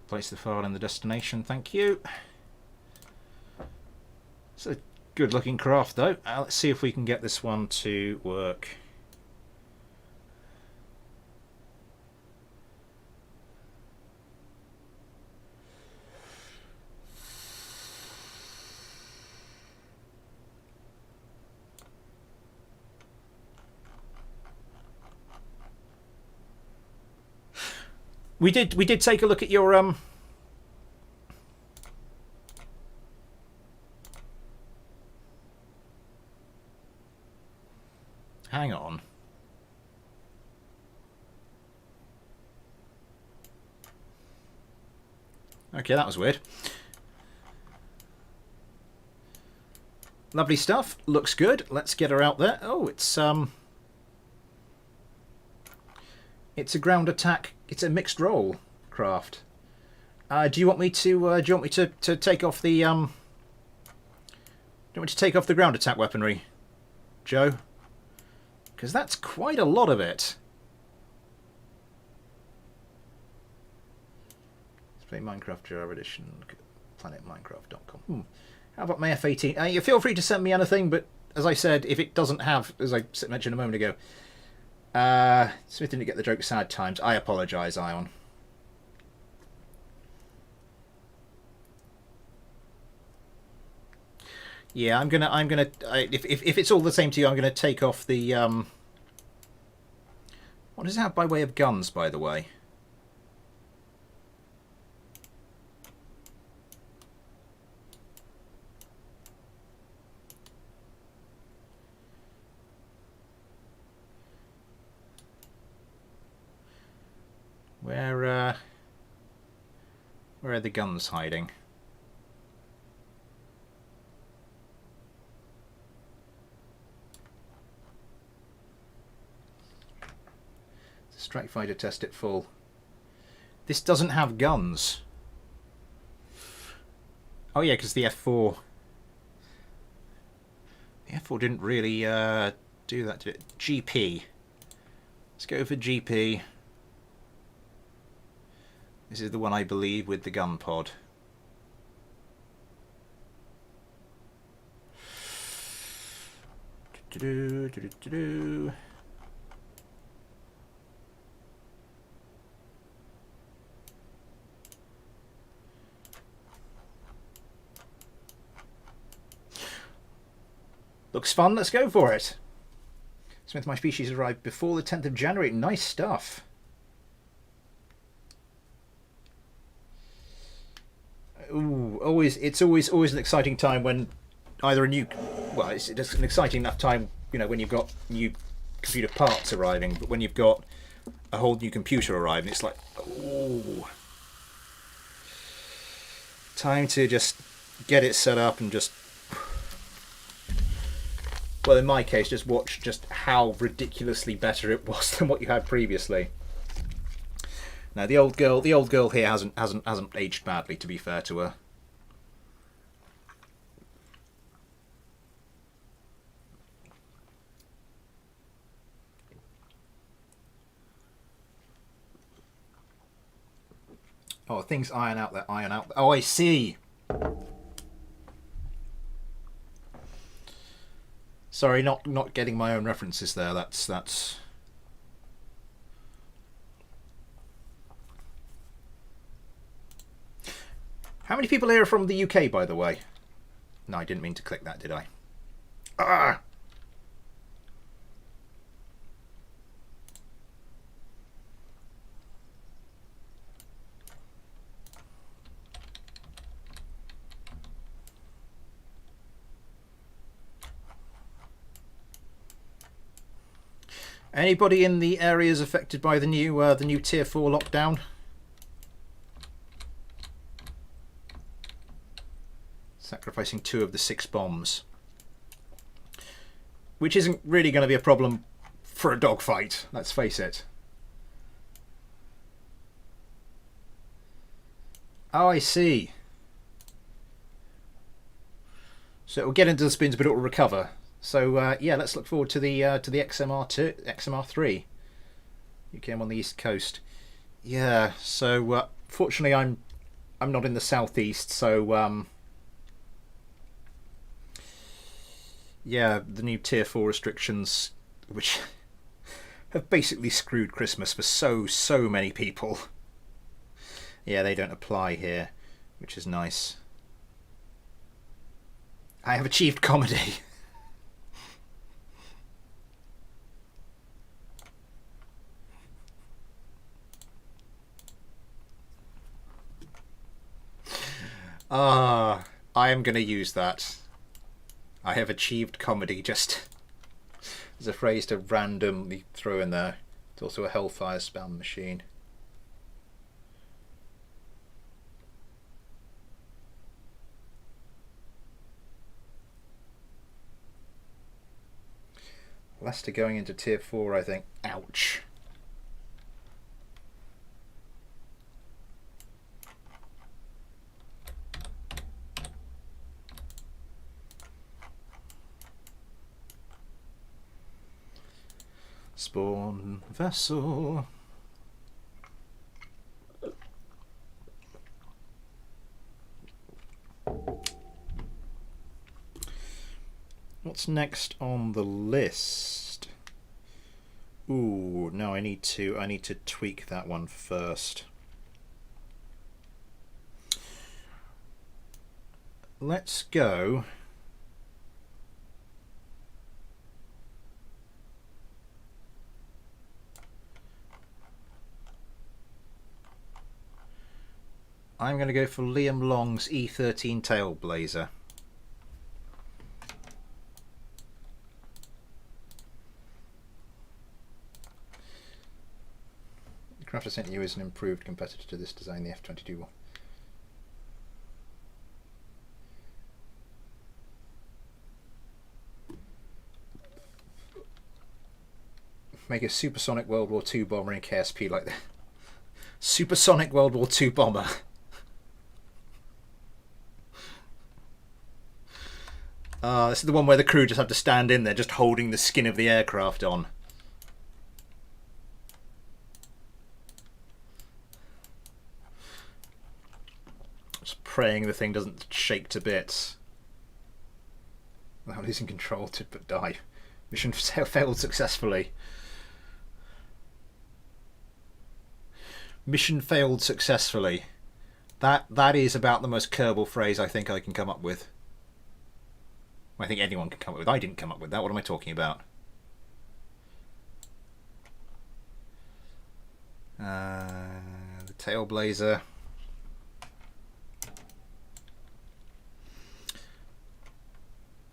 place the file in the destination, thank you. It's a good looking craft though. Let's see if we can get this one to work. We did take a look at your hang on. Okay, that was weird. Lovely stuff. Looks good. Let's get her out there. Oh, it's a ground attack. It's a mixed role craft. Do you want me to take off the do you want me to take off the ground attack weaponry, Joe? because that's quite a lot of it. Let's play Minecraft Java Edition, planetminecraft.com. How about my F-18? You feel free to send me anything, but as I said, if it doesn't have, as I mentioned a moment ago, Smith didn't get the joke sad times. I apologise, Ion. Yeah, I'm gonna. If it's all the same to you, I'm gonna take off the. What does it have by way of guns, by the way? Where are the guns hiding? Strike fighter test it full. This doesn't have guns. Oh yeah, because the F4. The F4 didn't really do that, did it? GP. Let's go for GP. This is the one I believe with the gun pod. Looks fun, let's go for it. Smith, my species arrived before the 10th of January. Nice stuff. Ooh, it's always an exciting time when either a new, well, it's just an exciting enough time, you know, when you've got new computer parts arriving, but when you've got a whole new computer arriving, it's like, ooh, time to just get it set up and just, well, in my case, just watch just how ridiculously better it was than what you had previously. Now the old girl here hasn't aged badly, to be fair to her. Oh, things iron out there, iron out. Oh, I see. Sorry, not getting my own references there. That's. How many people here are from the UK, by the way? No, I didn't mean to click that, did I? Ah! Anybody in the areas affected by the new Tier 4 lockdown? Sacrificing 2 of the 6 bombs. Which isn't really going to be a problem for a dogfight, let's face it. Oh, I see. So it will get into the spins, but it will recover. So yeah, let's look forward to the XMR3. You came on the East Coast. Yeah. So fortunately, I'm not in the southeast. So yeah, the new Tier 4 restrictions, which have basically screwed Christmas for so many people. Yeah, they don't apply here, which is nice. I have achieved comedy. I am going to use that. I have achieved comedy, just as a phrase to randomly throw in there. It's also a Hellfire spam machine. Leicester going into Tier 4, I think. Ouch. Spawn vessel. What's next on the list? Ooh, no, I need to tweak that one first. Let's go. I'm going to go for Liam Long's E13 Tailblazer. The craft I sent you is an improved competitor to this design, the F-22 one. Make a supersonic World War II bomber in KSP like that. Supersonic World War II bomber. This is the one where the crew just have to stand in there, just holding the skin of the aircraft on. Just praying the thing doesn't shake to bits. Without losing control to but die. Mission failed successfully. Mission failed successfully. That is about the most Kerbal phrase I think I can come up with. I think anyone can come up with. I didn't come up with that. What am I talking about? The Tailblazer.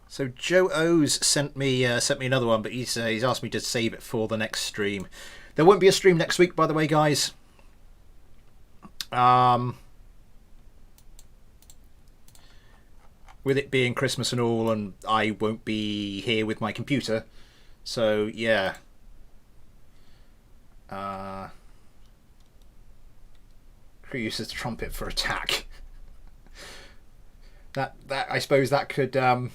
So Joe O's sent me another one, but he's asked me to save it for the next stream. There won't be a stream next week, by the way, guys. With it being Christmas and all, and I won't be here with my computer, so yeah. Crew uses the trumpet for attack. that I suppose that could I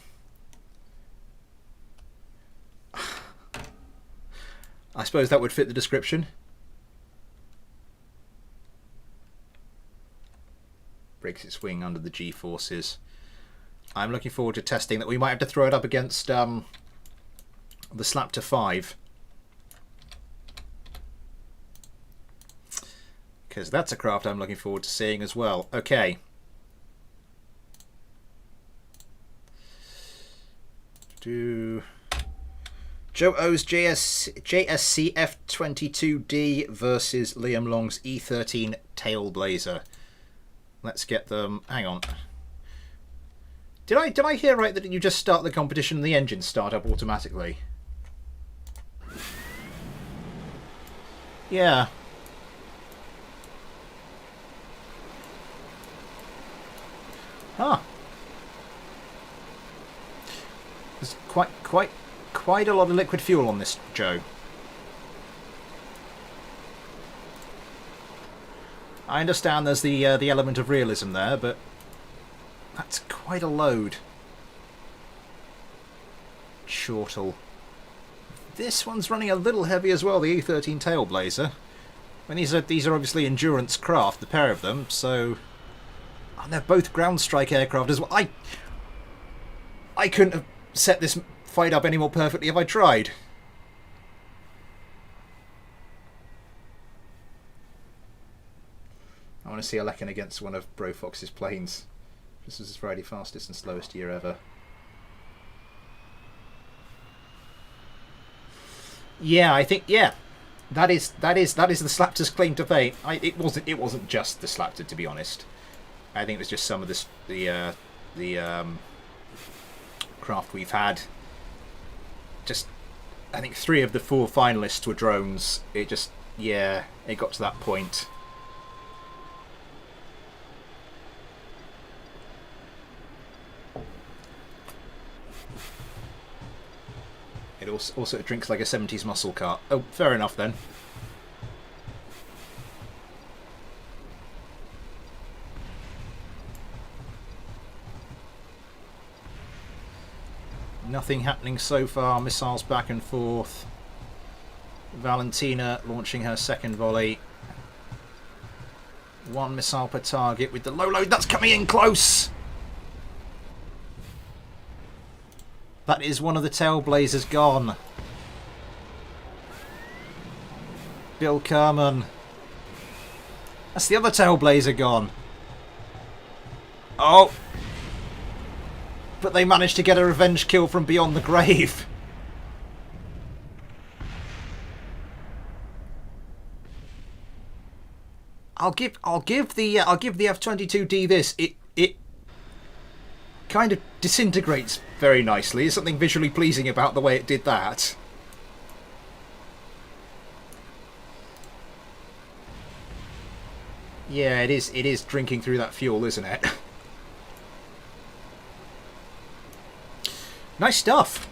suppose that would fit the description. Breaks its wing under the G-forces. I'm looking forward to testing that. We might have to throw it up against the Slaptor 5. Because that's a craft I'm looking forward to seeing as well. Okay. Joe O's JSC F-22D versus Liam Long's E13 Tailblazer. Let's get them. Hang on. Did I hear right that you just start the competition and the engines start up automatically? Yeah. Huh. There's quite a lot of liquid fuel on this, Joe. I understand there's the element of realism there, but that's quite a load. Chortle. This one's running a little heavy as well, the E13 Tailblazer. And these are obviously endurance craft, the pair of them, so... And they're both ground strike aircraft as well. I couldn't have set this fight up any more perfectly if I tried. I want to see a Lecken against one of Bro Fox's planes. This was his Friday fastest and slowest year ever. Yeah, I think that is the Slaptor's claim to fame. It wasn't just the Slaptor, to be honest. I think it was just some of the craft we've had. Just I think 3 of the 4 finalists were drones. It got to that point. It also drinks like a 70s muscle car. Oh, fair enough then. Nothing happening so far. Missiles back and forth. Valentina launching her second volley. One missile per target with the low load. That's coming in close. That is one of the tailblazers gone. Bill Kerman. That's the other tailblazer gone. Oh. But they managed to get a revenge kill from beyond the grave. I'll give the F-22D this. It kind of disintegrates very nicely. There's something visually pleasing about the way it did that. Yeah, it is drinking through that fuel, isn't it? Nice stuff.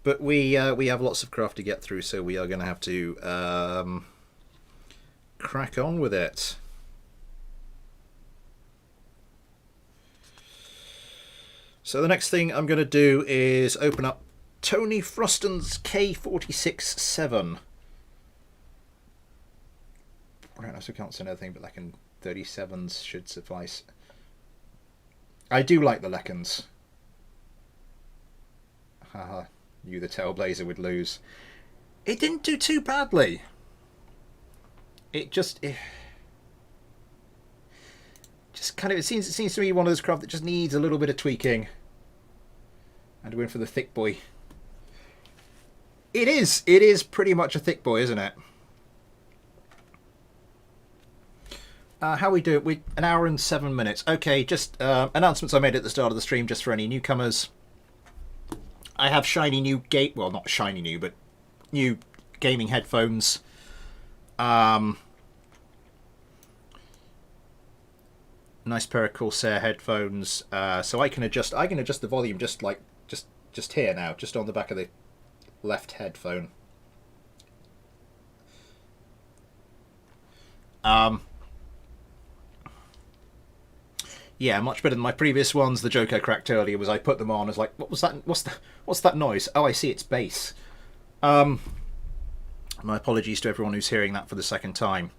But we have lots of craft to get through, so we are going to have to crack on with it. So the next thing I'm going to do is open up Tony Froston's K46-7. Right, so I can't say anything, but Lecken 37s should suffice. I do like the Leckens. Haha, knew the Tailblazer would lose. It didn't do too badly. It just kind of, it seems to me one of those craft that just needs a little bit of tweaking. And we're in for the thick boy. It is pretty much a thick boy, isn't it? How we do it? We 1 hour and 7 minutes. Okay, just announcements I made at the start of the stream, just for any newcomers. I have shiny new well, not shiny new, but new gaming headphones. Nice pair of Corsair headphones. So I can adjust the volume just here now, just on the back of the left headphone. Yeah, much better than my previous ones. The joke I cracked earlier was I put them on. I was like, "What was that? What's that noise?" Oh, I see, it's bass. My apologies to everyone who's hearing that for the second time.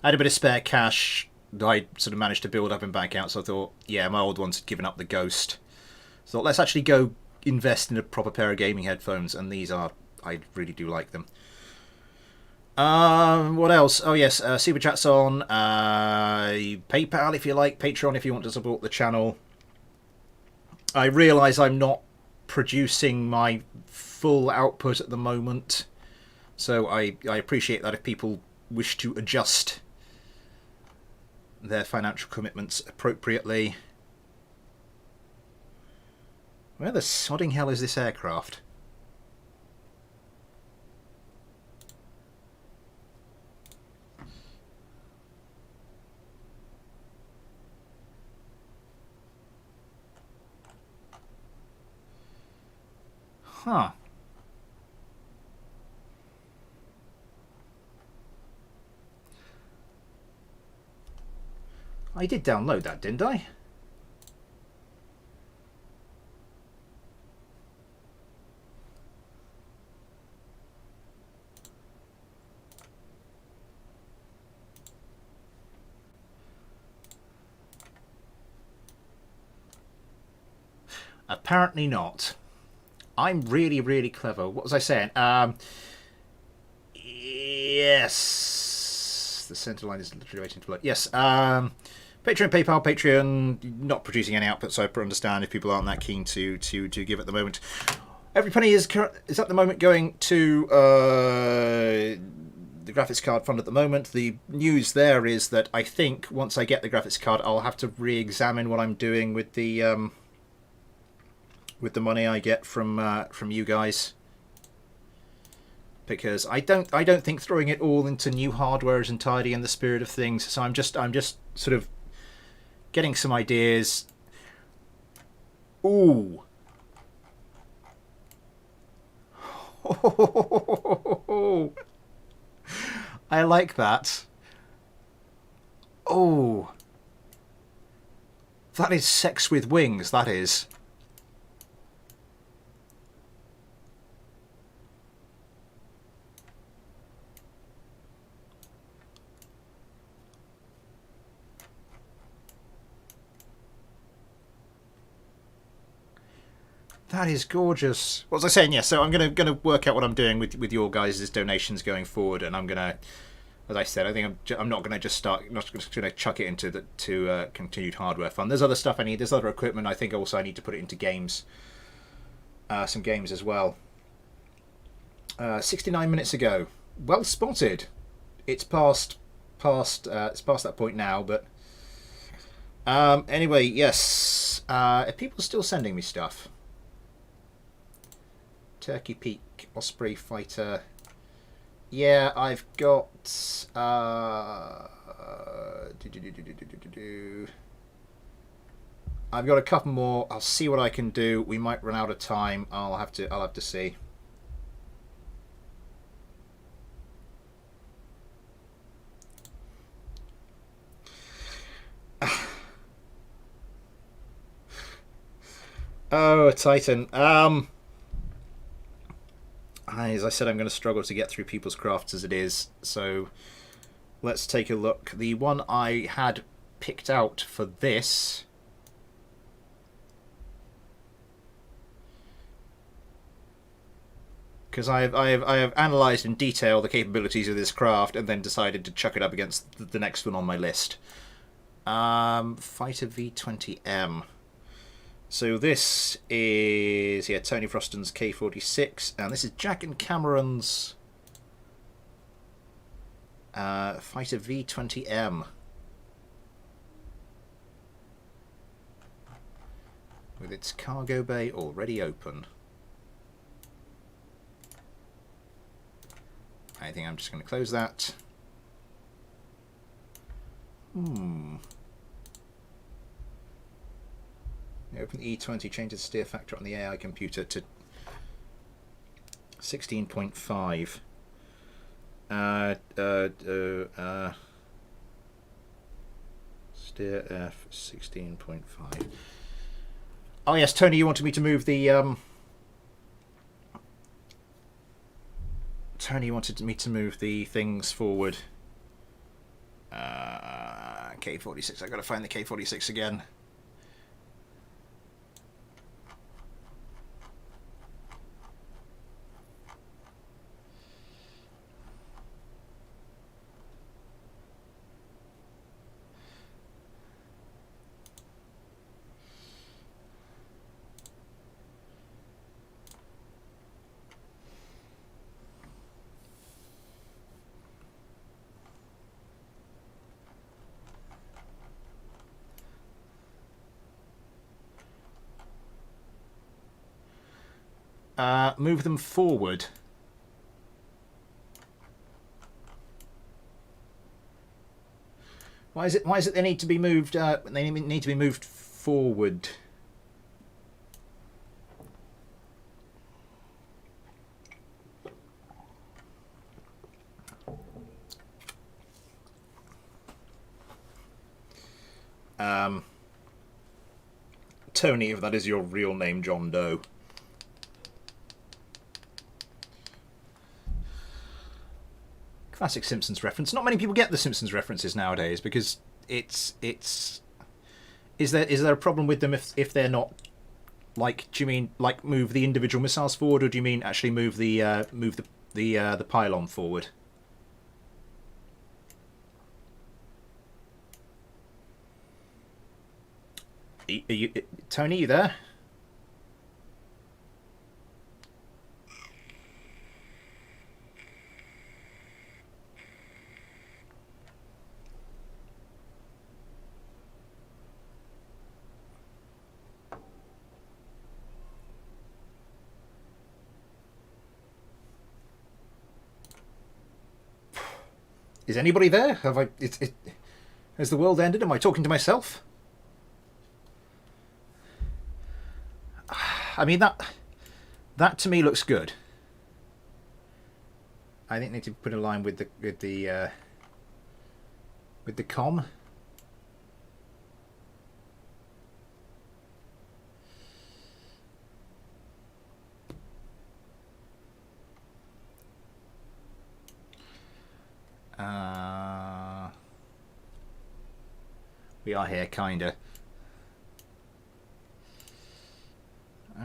I had a bit of spare cash that I sort of managed to build up and back out, so I thought, yeah, my old ones had given up the ghost. So let's actually go invest in a proper pair of gaming headphones, and these are, I really do like them. What else? Oh yes, Super Chat's on, PayPal if you like, Patreon if you want to support the channel. I realise I'm not producing my full output at the moment, so I appreciate that if people wish to adjust their financial commitments appropriately. Where the sodding hell is this aircraft? Huh. I did download that, didn't I? Apparently not. I'm really, really clever. What was I saying? Yes. The centre line is literally waiting to load. Yes. Patreon, PayPal, Patreon. Not producing any output, so I understand if people aren't that keen to give at the moment. Every penny is at the moment going to the graphics card fund at the moment. The news there is that I think once I get the graphics card, I'll have to re-examine what I'm doing with the money I get from you guys, because I don't think throwing it all into new hardware is entirely in the spirit of things. So I'm just sort of getting some ideas. Ooh. I like that. Oh. That is sex with wings, that is. That is gorgeous. What was I saying? Yeah, so I'm gonna work out what I'm doing with your guys' donations going forward, and I'm gonna, as I said, I think I'm not gonna just start, not just gonna chuck it into the continued hardware fund. There's other stuff I need. There's other equipment. I think also I need to put it into games, some games as well. 69 minutes ago. Well spotted. It's past that point now, but anyway, yes. Are people still sending me stuff? Turkey Peak, Osprey Fighter. Yeah, I've got. I've got a couple more. I'll see what I can do. We might run out of time. I'll have to see. Oh, a Titan. As I said, I'm going to struggle to get through people's crafts as it is, so let's take a look. The one I had picked out for this because I have analysed in detail the capabilities of this craft and then decided to chuck it up against the next one on my list. Fighter V20M. So this is, yeah, Tony Froston's K-46, and this is Jack and Cameron's Fighter V20M. With its cargo bay already open. I think I'm just going to close that. Open E20, change the steer factor on the AI computer to 16.5. Steer F 16.5. Oh yes, Tony, you wanted me to move the Tony wanted me to move the things forward. K-46. I've got to find the K-46 again. Move them forward. Why is it they need to be moved? They need to be moved forward. Tony, if that is your real name, John Doe. Classic Simpsons reference. Not many people get the Simpsons references nowadays because it's. Is there a problem with them if they're not, like? Do you mean like move the individual missiles forward, or do you mean actually move the pylon forward? Tony, you there? Is anybody there? Have I? Has the world ended? Am I talking to myself? I mean that to me looks good. I think I need to put a line with the com. We are here, kinda.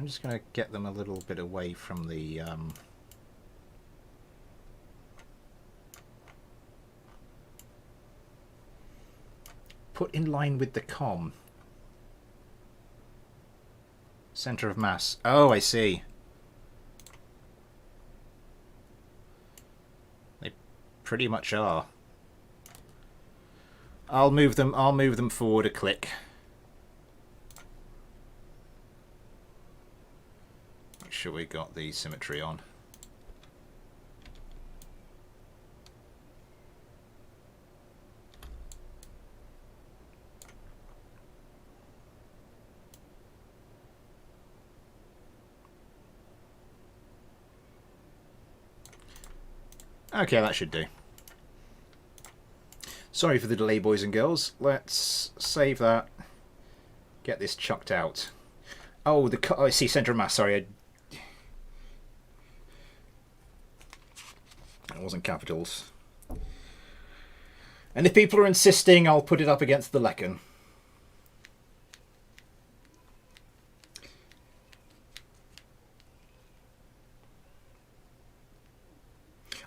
I'm just going to get them a little bit away from the... put in line with the comm. Center of mass. Oh, I see. They pretty much are. I'll move them forward a click. Make sure we got the symmetry on. Okay, that should do. Sorry for the delay, boys and girls. Let's save that. Get this chucked out. Oh, I see center of mass. Sorry, it wasn't capitals. And if people are insisting, I'll put it up against the lecern.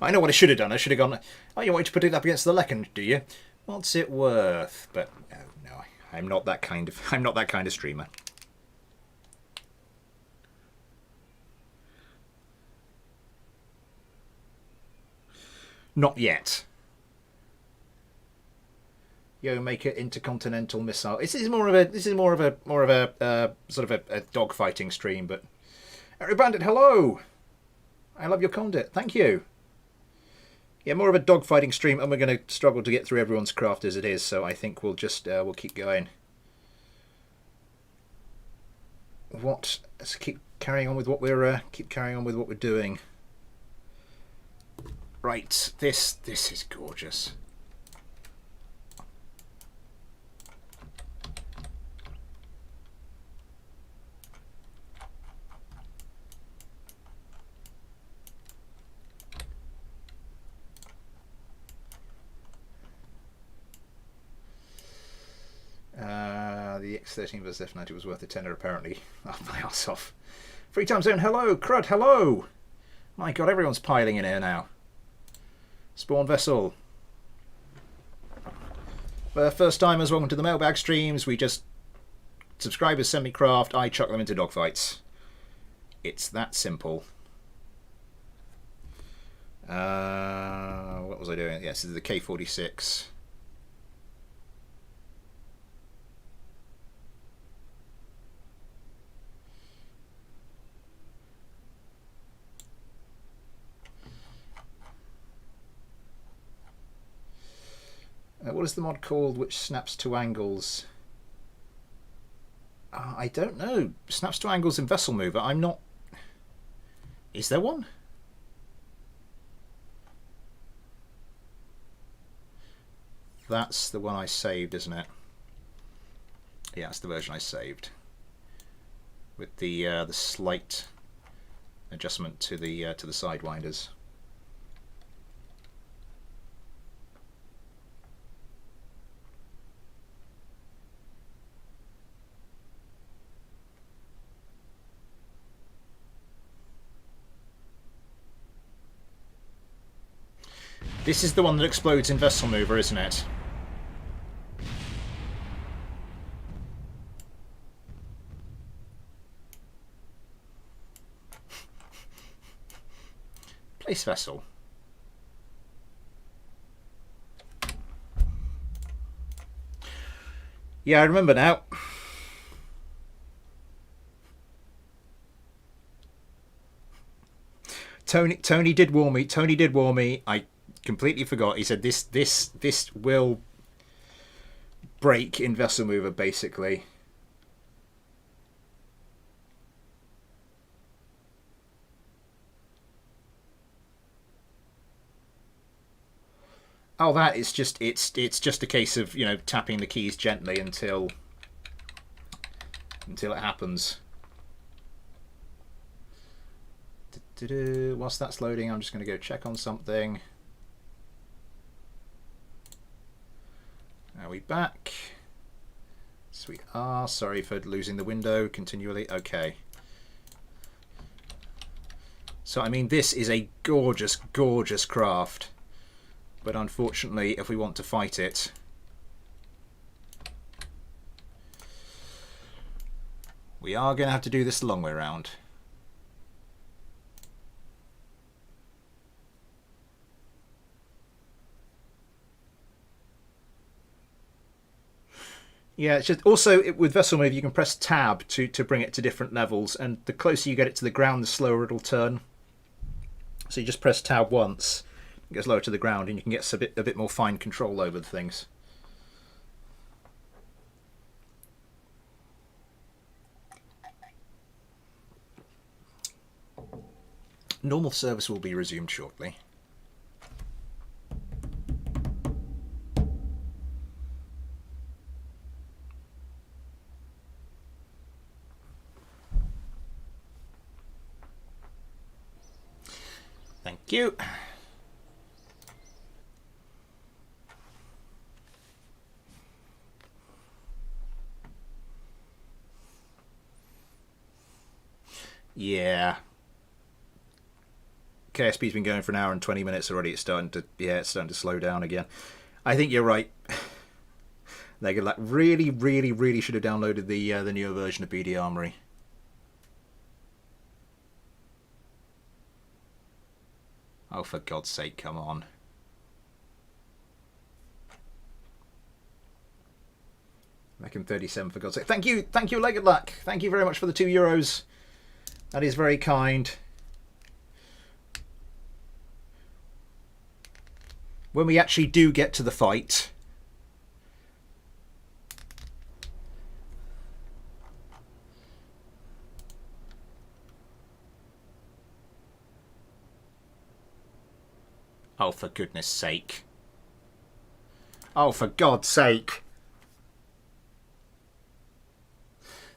I know what I should have done. I should have gone, oh, you want to put it up against the lecern, do you? What's it worth? But no, I'm not that kind of streamer. Not yet. Yo, make it intercontinental missile. This is more of a sort of a dogfighting stream, but Eric Bandit, hello. I love your content. Thank you. Yeah, more of a dogfighting stream, and we're going to struggle to get through everyone's craft as it is. So I think we'll just we'll keep going. Let's keep carrying on with what we're doing. Right, this is gorgeous. The X13 versus F90 was worth a tenner, apparently. Oh, my ass off. Free time zone, hello! Crud, hello! My god, everyone's piling in here now. Spawn vessel. First timers, welcome to the Mailbag streams. We just... Subscribers send me craft, I chuck them into dogfights. It's that simple. What was I doing? Yes, this is the K46. What is the mod called which snaps to angles? I don't know. Snaps to angles in Vessel Mover. I'm not... Is there one? That's the one I saved, isn't it? Yeah, that's the version I saved. With the slight adjustment to the sidewinders. This is the one that explodes in Vessel Mover, isn't it? Place vessel. Yeah, I remember now. Tony did warn me. Tony did warn me. I completely forgot. He said this will break in Vessel Mover, basically. Oh, that is just it's just a case of, you know, tapping the keys gently until it happens. Whilst that's loading, I'm just going to go check on something. Are we back? Yes, we are. Sorry for losing the window continually. Okay. So I mean, this is a gorgeous, gorgeous craft, but unfortunately, if we want to fight it, we are going to have to do this the long way around. Yeah, it's just also with vessel move you can press tab to bring it to different levels, and the closer you get it to the ground, the slower it'll turn. So you just press tab once, it goes lower to the ground, and you can get a bit more fine control over the things. Normal service will be resumed shortly. Thank you. Yeah. KSP's been going for an hour and 20 minutes already. It's starting to slow down again. I think you're right. They like really should have downloaded the newer version of BD Armory. Oh, for God's sake, come on. Back in 37, for God's sake. Thank you, Legged Luck. Thank you very much for the €2. That is very kind. When we actually do get to the fight, oh, for goodness sake. Oh, for God's sake.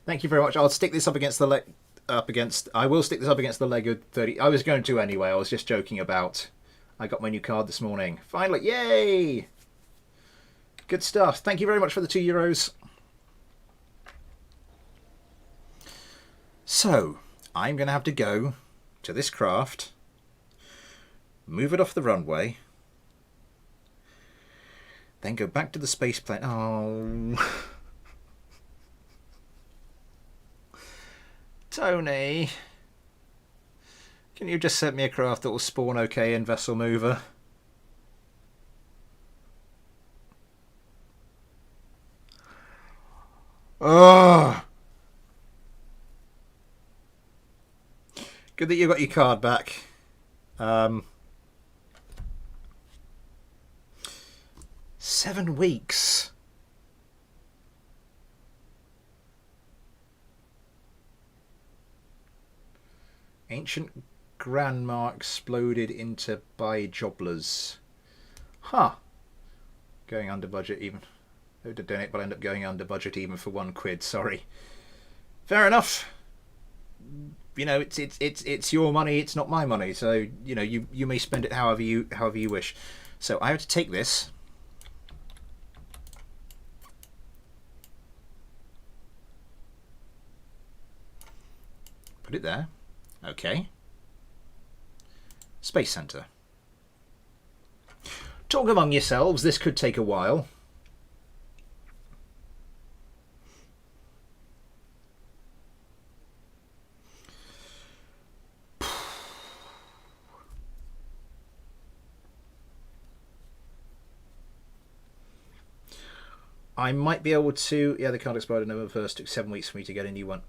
Thank you very much. I'll stick this up against the I will stick this up against the Lego 30. I was going to anyway. I was just joking about. I got my new card this morning. Finally, yay! Good stuff. Thank you very much for the €2. So, I'm going to have to go to this craft, move it off the runway, then go back to the space plane. Oh. Tony, can you just send me a craft that will spawn okay in Vessel Mover? Oh! Good that you got your card back. 7 weeks. Ancient Grandma exploded into bi-jobblers. Huh. Going under budget even. I would donate, but I end up going under budget even for £1. Sorry. Fair enough. You know, it's your money. It's not my money. So you know, you may spend it however you wish. So I have to take this. Put it there. Okay. Space Center. Talk among yourselves. This could take a while. I might be able to... Yeah, the card expired on November 1st. Took 7 weeks for me to get a new one.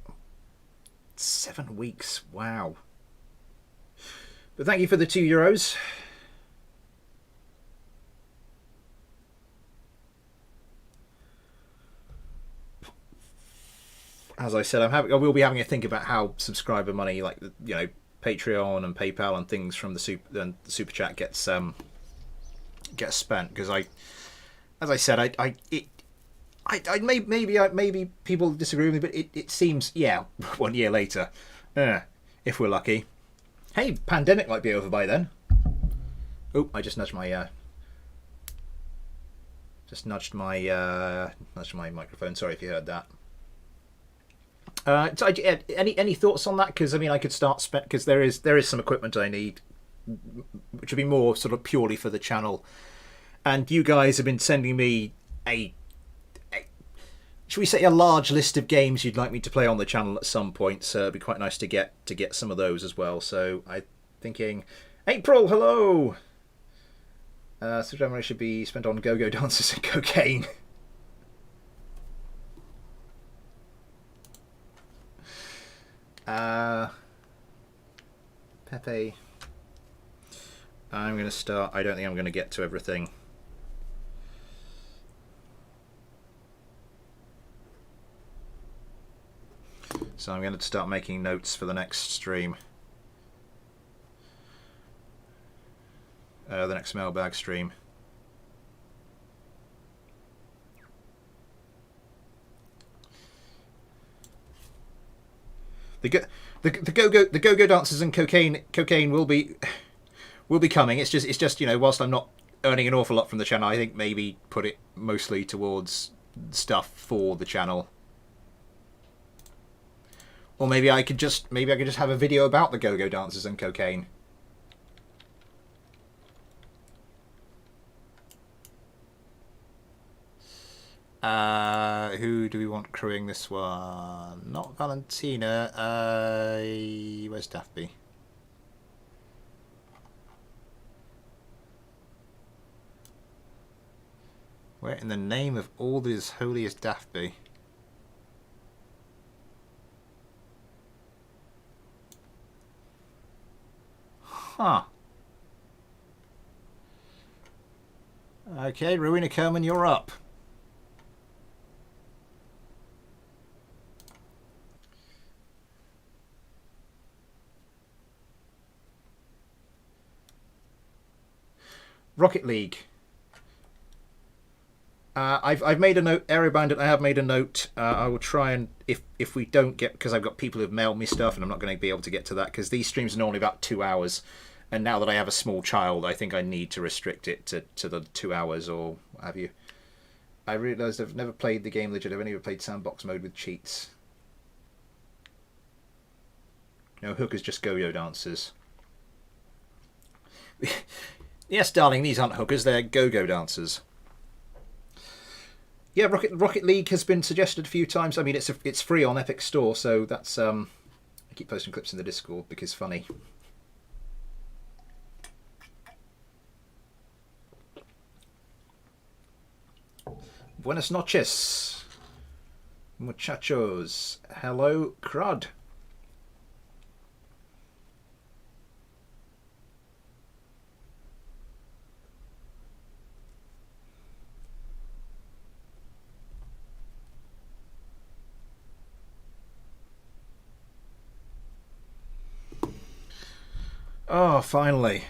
7 weeks. Wow. But thank you for the €2. As I said, I will be having a think about how subscriber money, like you know, Patreon and PayPal and things from the super chat gets spent, because as I said, maybe people disagree with me, but it seems, yeah, 1 year later, if we're lucky. Hey, pandemic might be over by then. Oh, I just nudged my nudged my microphone. Sorry if you heard that. So any thoughts on that? Because I mean, I could start because there is some equipment I need, which would be more sort of purely for the channel. And you guys have been sending me a should we say a large list of games you'd like me to play on the channel at some point. So it'd be quite nice to get some of those as well. So I'm thinking, April, hello. So generally should be spent on go-go dances and cocaine. Pepe. I'm going to start. I don't think I'm going to get to everything. So I'm going to start making notes for the next stream. The next mailbag stream. The go-go dancers and cocaine will be coming. It's just whilst I'm not earning an awful lot from the channel, I think maybe put it mostly towards stuff for the channel. Or maybe I could just have a video about the go-go dancers and cocaine. Who do we want crewing this one? Not Valentina. Where's Daphne? Where in the name of all that is holy is Daphne? Huh. Okay, Rowena Kerman, you're up. Rocket League. I've made a note. Aerobandit, I have made a note. I will try and if we don't get, because I've got people who've mailed me stuff and I'm not going to be able to get to that because these streams are normally about 2 hours, and now that I have a small child, I think I need to restrict it to the 2 hours or what have you. I realised I've never played the game legit. I've only ever played sandbox mode with cheats. No, hookers, just go-yo dancers. Yes, darling, these aren't hookers, they're go-go dancers. Yeah, Rocket League has been suggested a few times. I mean, it's free on Epic Store, so that's I keep posting clips in the Discord because funny. Buenas noches, muchachos. Hello, crud. Oh, finally.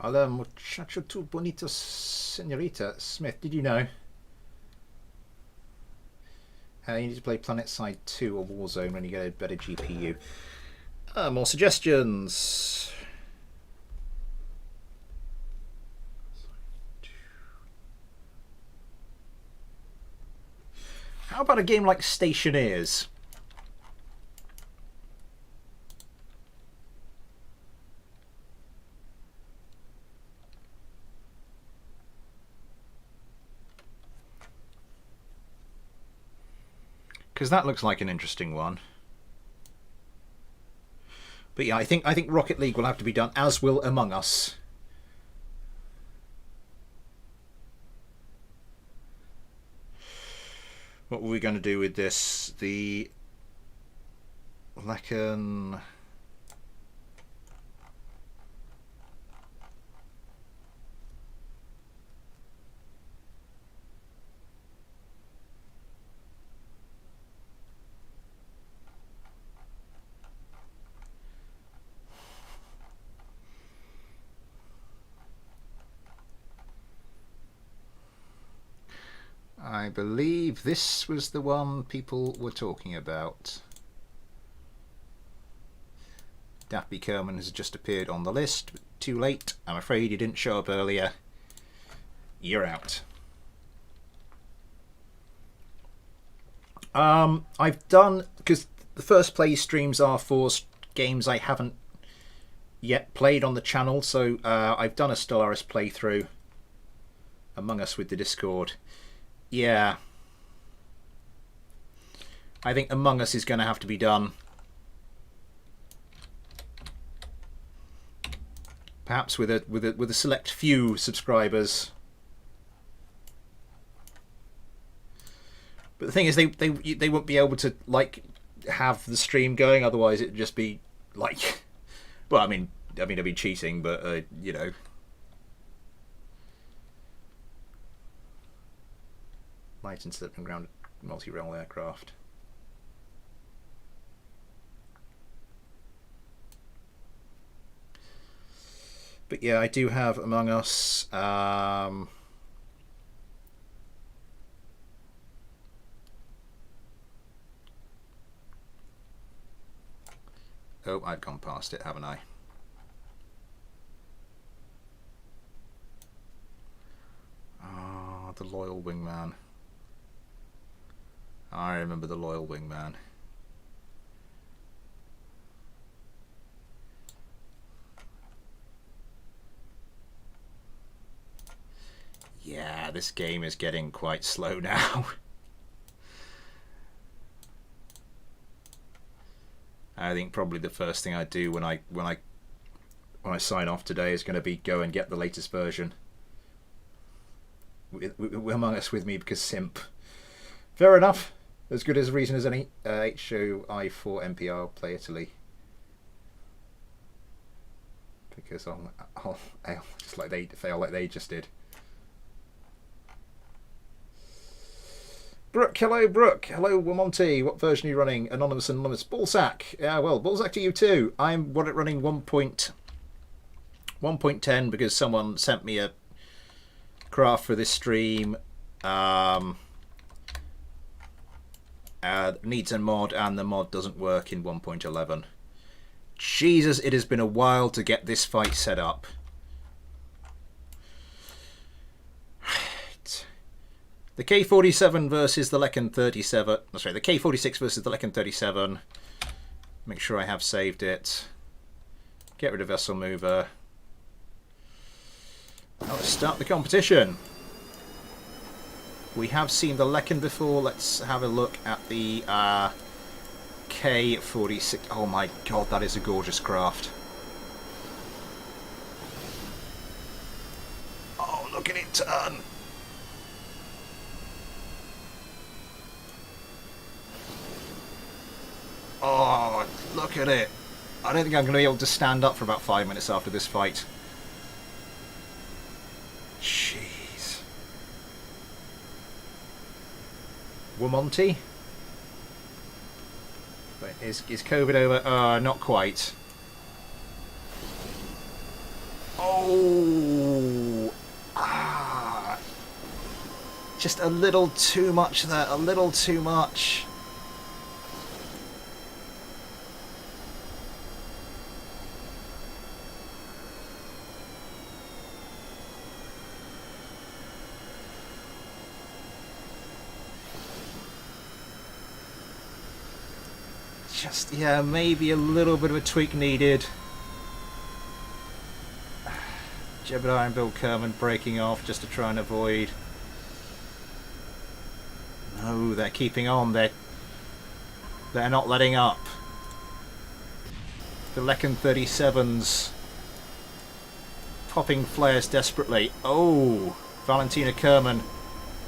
Hola, muchacho, tu bonito, señorita Smith. Did you know? You need to play PlanetSide 2 or Warzone when you get a better GPU. More suggestions. How about a game like Stationeers? Because that looks like an interesting one. But yeah, I think Rocket League will have to be done, as will Among Us. What were we going to do with this? The Lecken. believe this was the one people were talking about. Daffy Kerman has just appeared on the list. But too late. I'm afraid you didn't show up earlier. You're out. I've done, because the first play streams are for games I haven't yet played on the channel, so I've done a Stellaris playthrough. Among Us with the Discord. Yeah. I think Among Us is going to have to be done. Perhaps with a select few subscribers. But the thing is, they won't be able to like have the stream going. Otherwise, it'd just be like, well, I mean, it'd be cheating, but you know. Light and slip and ground multi-rail aircraft. But yeah, I do have Among Us. Oh, I've gone past it, haven't I? Ah, the Loyal Wingman. I remember the Loyal Wingman. Yeah, this game is getting quite slow now. I think probably the first thing I do when I sign off today is going to be go and get the latest version. Among Us with me because simp. Fair enough. As good as a reason as any. HOI for MPR play Italy. Because I'll just like they fail like they just did. Brooke, hello Brooke. Hello Monty. What version are you running? Anonymous. Ballsack. Yeah, well, Ballsack to you too. I'm running 1.10 because someone sent me a craft for this stream. Needs a mod and the mod doesn't work in 1.11. Jesus, it has been a while to get this fight set up. Right. The K-47 versus the Lecken 37. Sorry, the K-46 versus the Lecken 37. Make sure I have saved it. Get rid of vessel mover. Now let's start the competition. We have seen the Lecken before. Let's have a look at the K-46. Oh my god, that is a gorgeous craft. Oh, look at it turn. Oh, look at it. I don't think I'm going to be able to stand up for about 5 minutes after this fight. Jeez. Womonti? Wait, is COVID over? Not quite. Oh! Ah! Just a little too much there, a little too much. Just, yeah, maybe a little bit of a tweak needed. Jebediah and Bill Kerman breaking off just to try and avoid. No, they're keeping on. They're not letting up. The Lecken 37s popping flares desperately. Oh, Valentina Kerman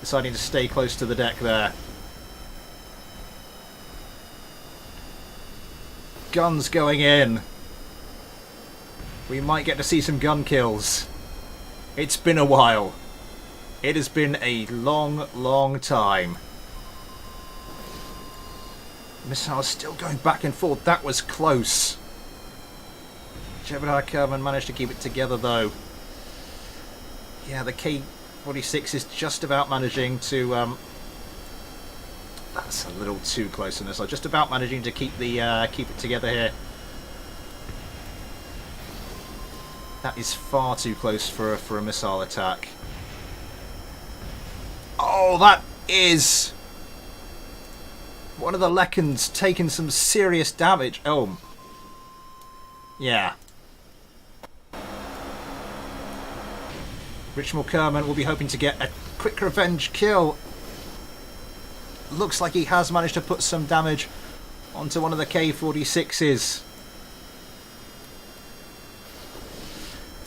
deciding to stay close to the deck there. Guns going in. We might get to see some gun kills. It's been a while. It has been a long, long time. Missiles still going back and forth. That was close. Jebediah Kerman managed to keep it together though. Yeah, the K-46 is just about managing to That's a little too close on this. I'm just about managing to keep the keep it together here. That is far too close for a missile attack. Oh, that is one of the Lekons taking some serious damage. Oh, yeah. Richmond Kerman will be hoping to get a quick revenge kill. Looks like he has managed to put some damage onto one of the K-46s.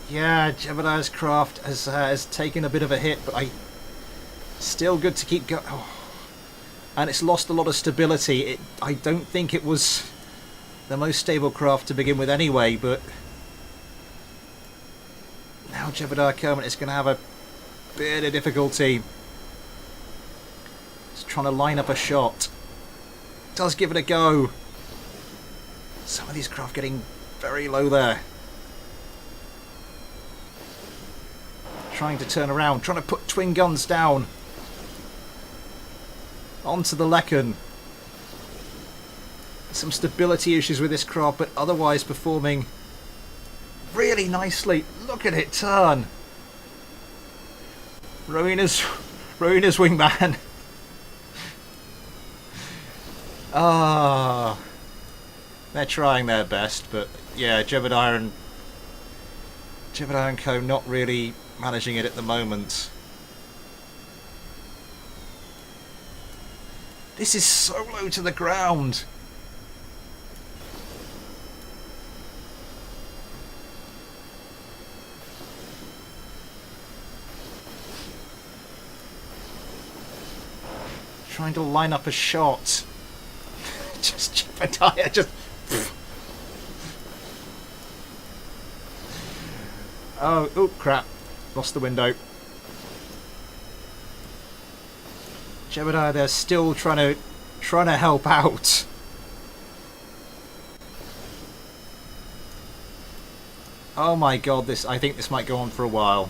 Yeah, Jebediah's craft has taken a bit of a hit, but still good to keep going. Oh. And it's lost a lot of stability. I don't think it was the most stable craft to begin with anyway, but now Jebediah Kerman is going to have a bit of difficulty. He's trying to line up a shot. Does give it a go. Some of these craft getting very low there. Trying to turn around, trying to put twin guns down. Onto the Lekon. Some stability issues with this craft, but otherwise performing really nicely. Look at it turn. Rowena's wingman. Ah, they're trying their best, but yeah, Jebediah and co not really managing it at the moment. This is so low to the ground. Trying to line up a shot. Just Jebediah, just... Oh, crap. Lost the window. Jebediah, they're still trying to help out. Oh my god, I think this might go on for a while.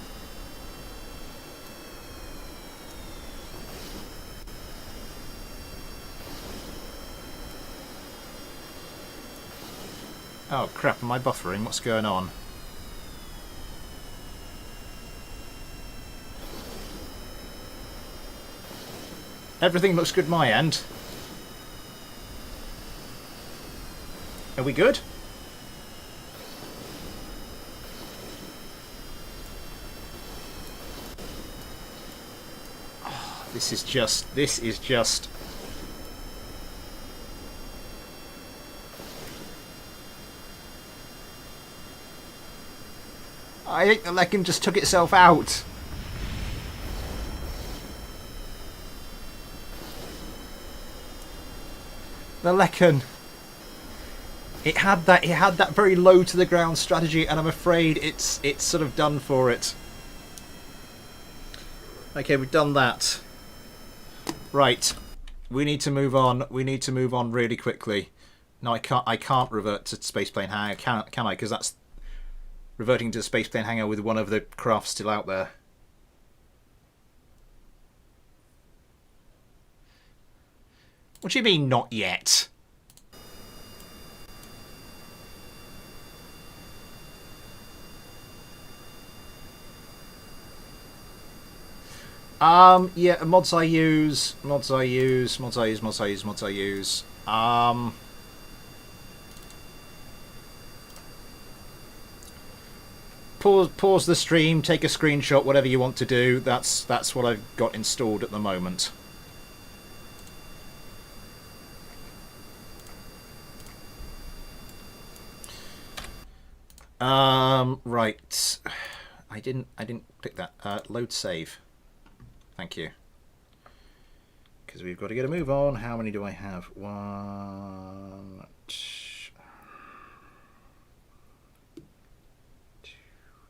Oh crap, am I buffering? What's going on? Everything looks good my end. Are we good? Oh, this is just... I think the Lekon just took itself out. The Lekon. It had that very low to the ground strategy, and I'm afraid it's sort of done for it. Okay, we've done that. Right. We need to move on. We need to move on really quickly. No, I can't revert to spaceplane hangar, can I? Because that's reverting to the spaceplane hangar with one of the crafts still out there. What do you mean, not yet? Yeah, mods I use. Pause the stream, take a screenshot, whatever you want to do. That's what I've got installed at the moment. Right. I didn't click that. Load save. Thank you. Because we've got to get a move on. How many do I have? 1, 2,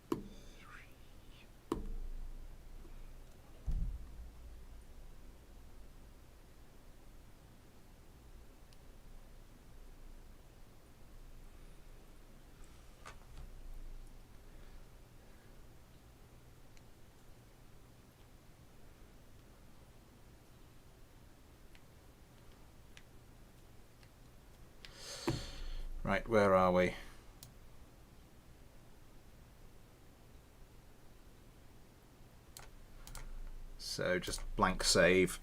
3. Right, where are we? So just blank save.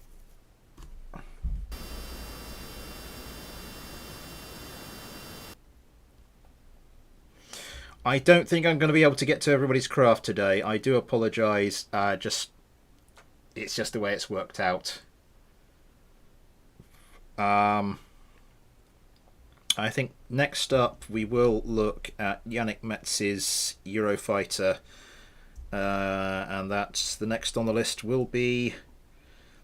I don't think I'm going to be able to get to everybody's craft today. I do apologise. It's just the way it's worked out. I think next up we will look at Yannick Metz's Eurofighter, and that's the next on the list. Will be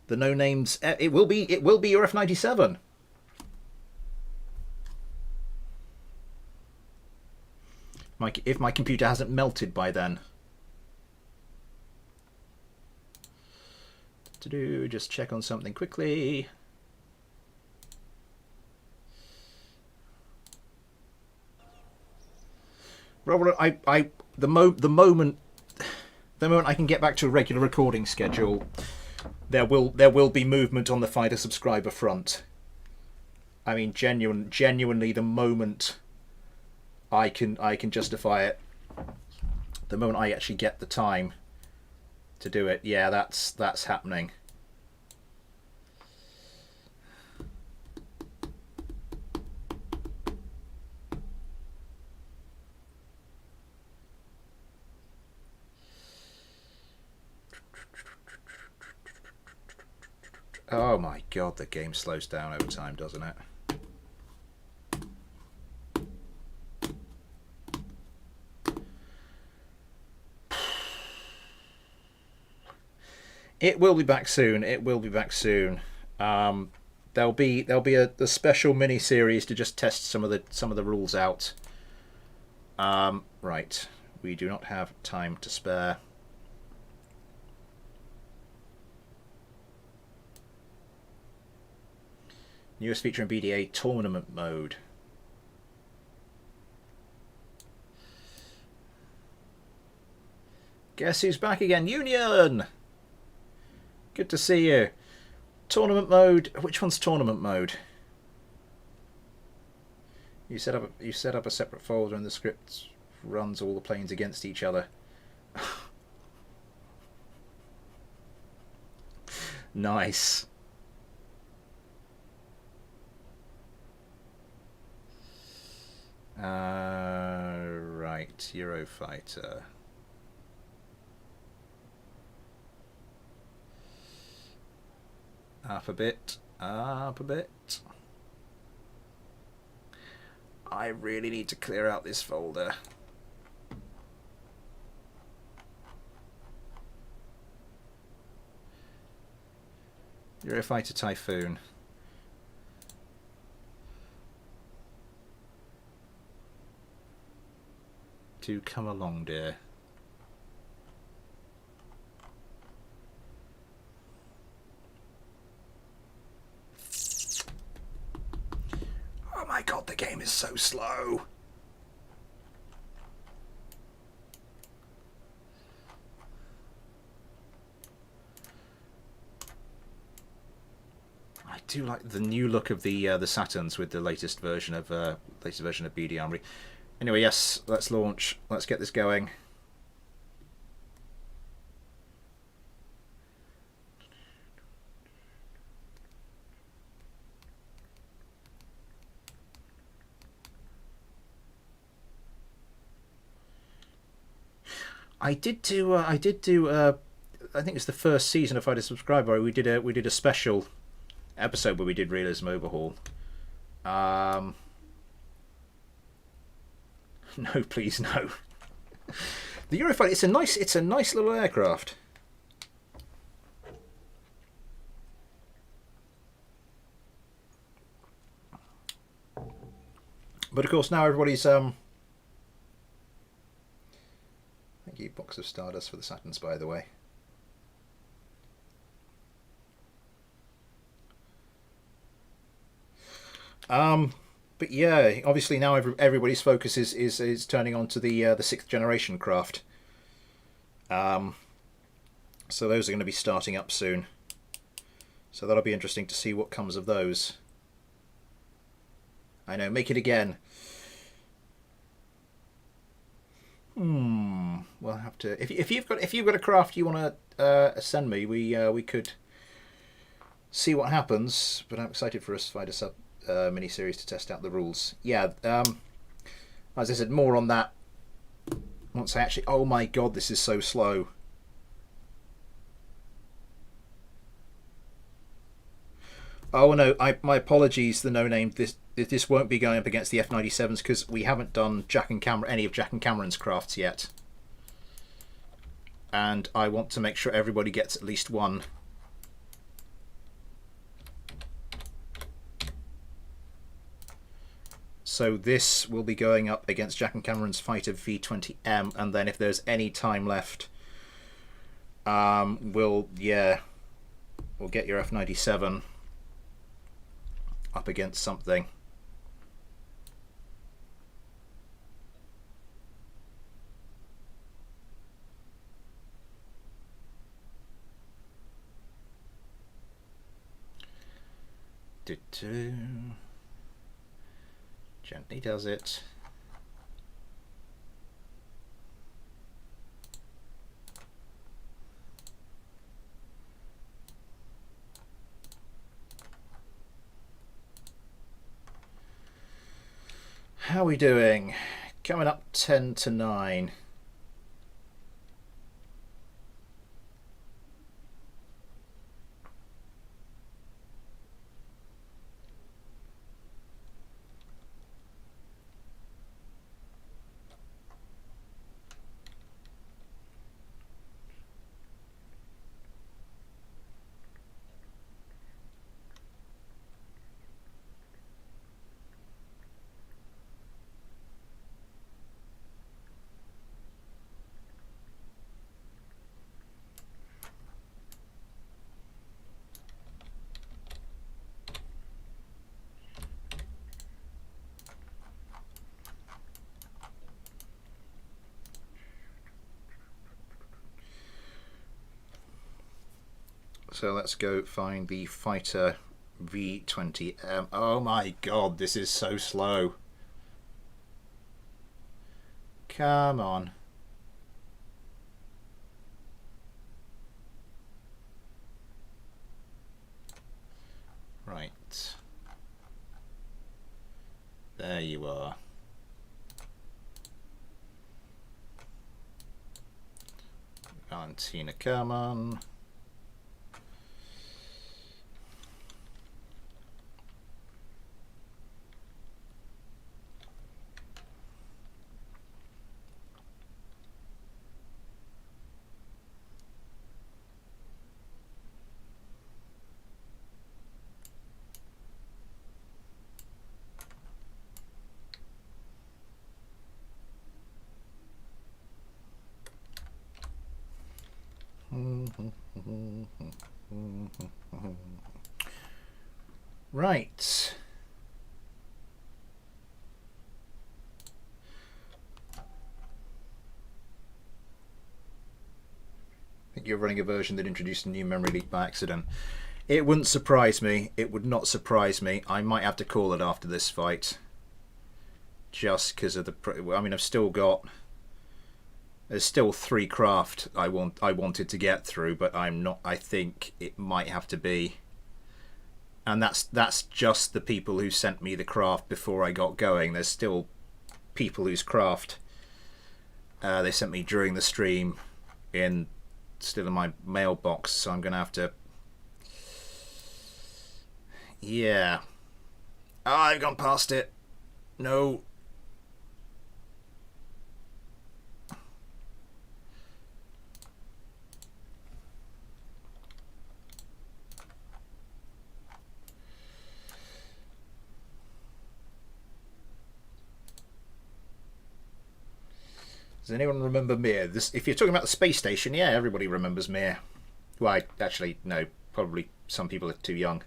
the No Names. It will be your F-97. If my computer hasn't melted by then. Just check on something quickly. Robert, the moment I can get back to a regular recording schedule, there will be movement on the fighter subscriber front. I mean, genuinely, the moment I can justify it, the moment I actually get the time to do it, yeah, that's happening. Oh my god, the game slows down over time, doesn't it? It will be back soon. It will be back soon. There'll be a special mini series to just test some of the rules out. Right, we do not have time to spare. Newest feature in BDA, tournament mode. Guess who's back again? Union! Good to see you. Tournament mode. Which one's tournament mode? You set up a separate folder and the script runs all the planes against each other. Nice. Right, Eurofighter. Up a bit, up a bit. I really need to clear out this folder. Eurofighter Typhoon. Do come along, dear. Oh my god, the game is so slow. I do like the new look of the Saturns with the latest version of BD Armory. Anyway, yes, let's launch. Let's get this going. I did do. I think it's the first season of Fighter Subscriber. We did a special episode where we did Realism Overhaul. No, please, no. The Eurofighter, it's a nice little aircraft. But of course now everybody's thank you, box of Stardust for the Saturns, by the way. But yeah, obviously now everybody's focus is turning on to the 6th generation craft. So those are going to be starting up soon. So that'll be interesting to see what comes of those. I know, make it again. We'll have to. If you've got a craft you want to send me, we could see what happens. But I'm excited for us to find a sub mini series to test out the rules. Yeah. As I said, more on that once I actually. Oh my god, this is so slow. Oh no, my apologies. The no name. This won't be going up against the F97s because we haven't done any of Jack and Cameron's crafts yet, and I want to make sure everybody gets at least one. So this will be going up against Jack and Cameron's Fighter V20M, and then if there's any time left, we'll get your F97 up against something. Gently does it. How are we doing? Coming up 10 to 9. So let's go find the Fighter V20M. Oh my god, this is so slow. Come on. Right. There you are. Valentina, come on. Right. I think you're running a version that introduced a new memory leak by accident. It wouldn't surprise me. It would not surprise me. I might have to call it after this fight. Just because of the... I mean, I've still got... There's still 3 craft I wanted to get through, but I'm not... I think it might have to be... And that's just the people who sent me the craft before I got going. There's still people whose craft they sent me during the stream still in my mailbox, so I'm going to have to... Yeah. Oh, I've gone past it. No. Does anyone remember Mir? If you're talking about the space station, yeah, everybody remembers Mir. Well, actually, no, probably some people are too young.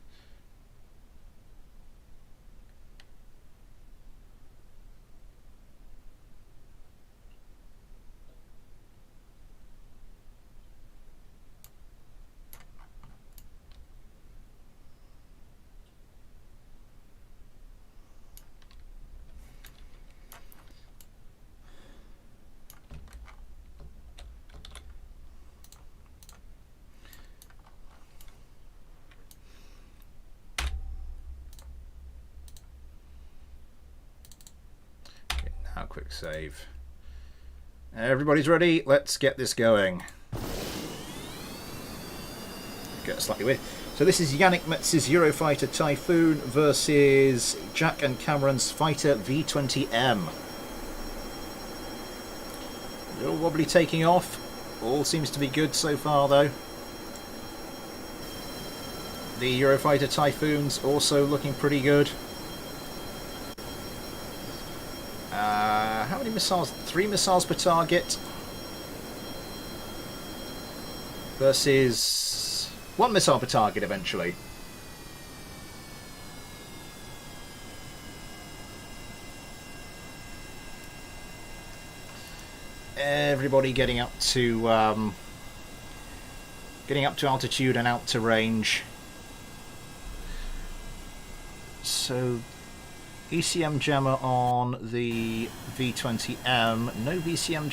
Quick save. Everybody's ready. Let's get this going. Get slightly weird. So this is Yannick Metz's Eurofighter Typhoon versus Jack and Cameron's Fighter V20M. A little wobbly taking off. All seems to be good so far, though. The Eurofighter Typhoon's also looking pretty good. How many missiles? 3 missiles per target. Versus 1 missile per target eventually. Everybody getting up to altitude and out to range. So ECM jammer on the V20M. No ECM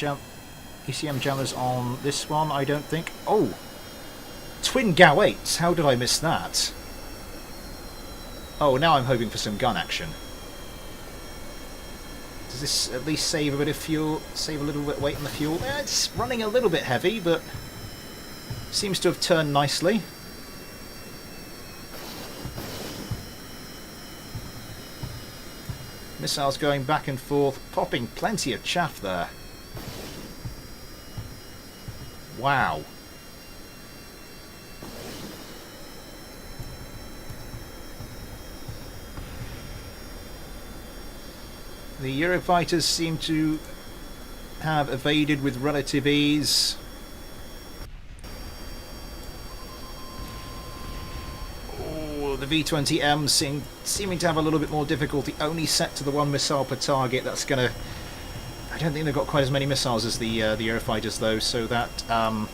jammers on this one, I don't think. Oh! Twin GAU-8s! How did I miss that? Oh, now I'm hoping for some gun action. Does this at least save a bit of fuel? Save a little bit of weight in the fuel? It's running a little bit heavy, but seems to have turned nicely. Missiles going back and forth, popping plenty of chaff there. Wow. The Eurofighters seem to have evaded with relative ease. The V20M seeming to have a little bit more difficulty, only set to the 1 missile per target. That's gonna... I don't think they've got quite as many missiles as the Eurofighters though, so that... I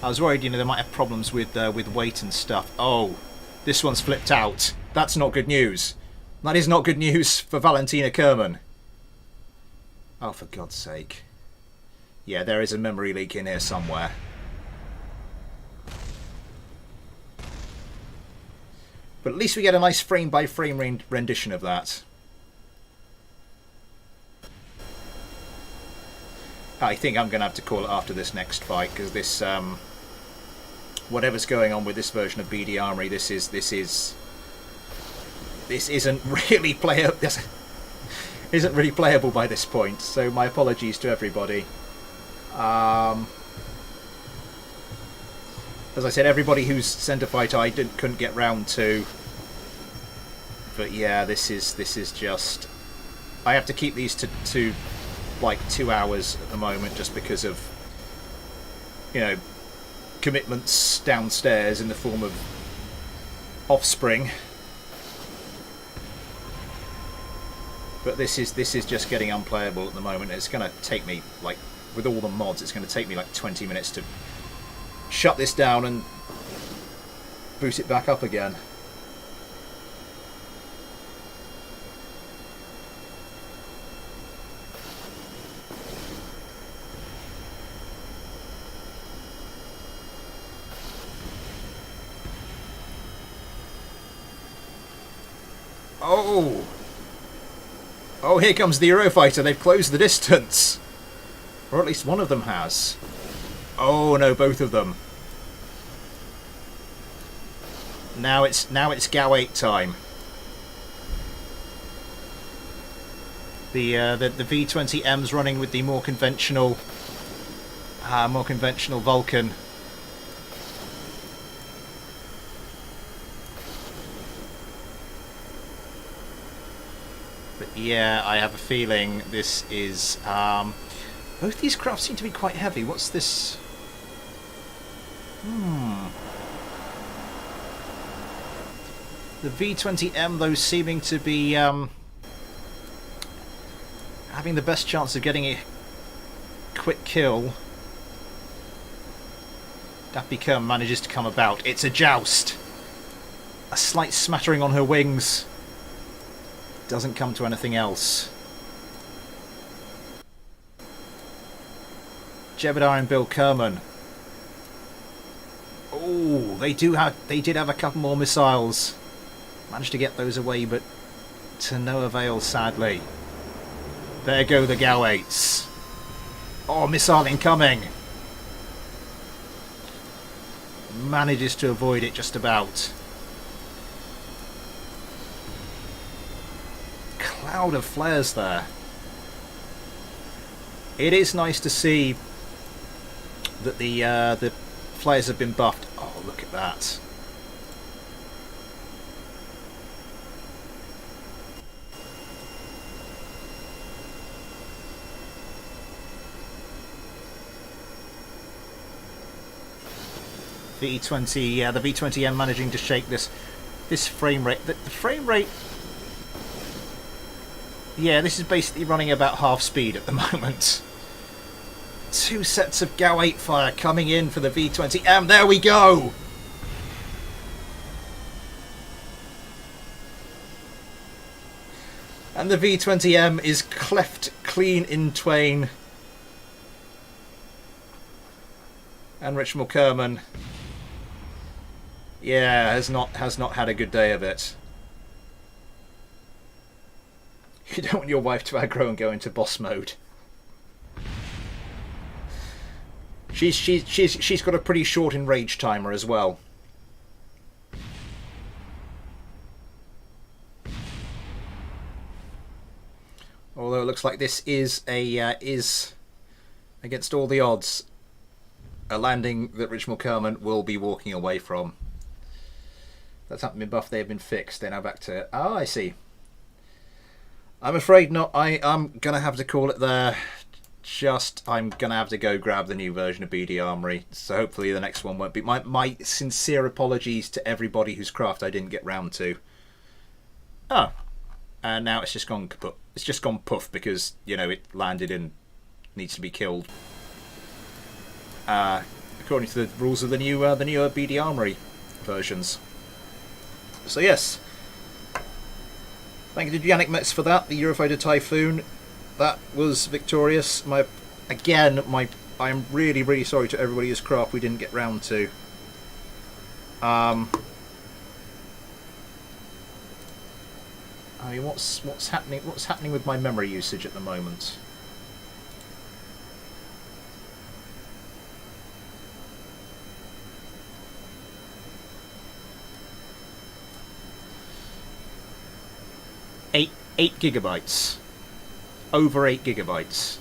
was worried, you know, they might have problems with weight and stuff. Oh, this one's flipped out. That's not good news. That is not good news for Valentina Kerman. Oh, for God's sake. Yeah, there is a memory leak in here somewhere. But at least we get a nice frame-by-frame rendition of that. I think I'm going to have to call it after this next fight, because this, whatever's going on with this version of BD Armory, this isn't really isn't really playable by this point. So my apologies to everybody. As I said, everybody who's centre fighter I couldn't get round to. But yeah, this is just... I have to keep these to like 2 hours at the moment, just because of, you know, commitments downstairs in the form of offspring. But this is just getting unplayable at the moment. It's going to take me, like, with all the mods, it's going to take me like 20 minutes to shut this down and boot it back up again. Oh! Oh, here comes the Eurofighter. They've closed the distance. Or at least one of them has. Oh no, both of them. Now it's GAU-8 time. The V20M's running with the more conventional Vulcan. But yeah, I have a feeling this is both these craft seem to be quite heavy. What's this? The V20M, though, seeming to be having the best chance of getting a quick kill. Dappy Kerm manages to come about. It's a joust. A slight smattering on her wings. Doesn't come to anything else. Jebediah and Bill Kerman. Oh, they did have a couple more missiles. Managed to get those away, but to no avail, sadly. There go the Gal-8s. Oh, missile incoming. Manages to avoid it just about. Cloud of flares there. It is nice to see that the flares have been buffed. Oh, look at that. V20, yeah, the V20M managing to shake this frame rate. The frame rate, yeah, this is basically running about half speed at the moment. Two sets of Gal-8 fire coming in for the V20M. There we go. And the V20M is cleft clean in twain. And Richmond Kerman, yeah, has not had a good day of it. You don't want your wife to aggro and go into boss mode. She's got a pretty short enrage timer as well. Although it looks like this is against all the odds a landing that Richmond Kerman will be walking away from. That's haven't been buffed, they have been fixed. They're now back to... Oh, I see. I'm afraid not. I'm going to have to call it there. I'm going to have to go grab the new version of BD Armory. So hopefully the next one won't be... My sincere apologies to everybody whose craft I didn't get round to. Oh. And now it's just gone kaput. It's just gone puff because, you know, it landed and needs to be killed. According to the rules of the newer BD Armory versions. So yes, thank you to Yannick Metz for that. The Eurofighter Typhoon, that was victorious. I'm really sorry to everybody whose craft we didn't get round to. I mean, what's happening? What's happening with my memory usage at the moment? Eight gigabytes. Over 8 gigabytes.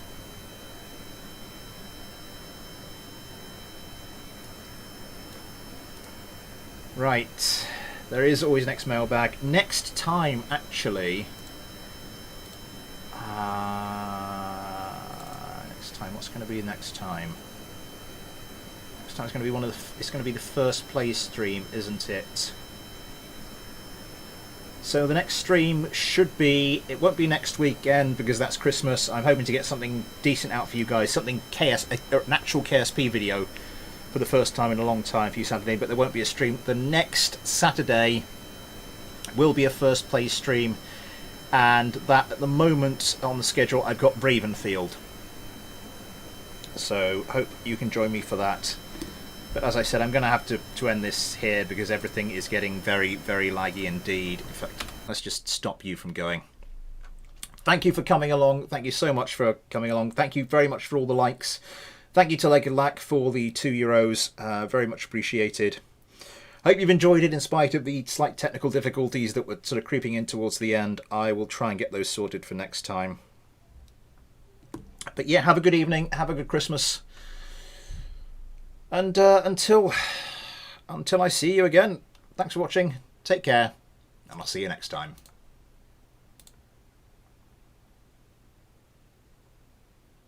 Right. There is always next mailbag. Next time, actually... next time, what's going to be next time? Next time it's going to be it's going to be the first play stream, isn't it? So the next stream should be... It won't be next weekend because that's Christmas. I'm hoping to get something decent out for you guys. Something an actual KSP video for the first time in a long time for you Saturday. But there won't be a stream. The next Saturday will be a first play stream. And that, at the moment, on the schedule, I've got Bravenfield. So hope you can join me for that. But as I said, I'm going to have to end this here because everything is getting very, very laggy indeed. In fact, let's just stop you from going. Thank you for coming along. Thank you so much for coming along. Thank you very much for all the likes. Thank you to Legged Lack for the €2. Very much appreciated. Hope you've enjoyed it in spite of the slight technical difficulties that were sort of creeping in towards the end. I will try and get those sorted for next time. But yeah, have a good evening. Have a good Christmas. And until I see you again, thanks for watching, take care, and I'll see you next time.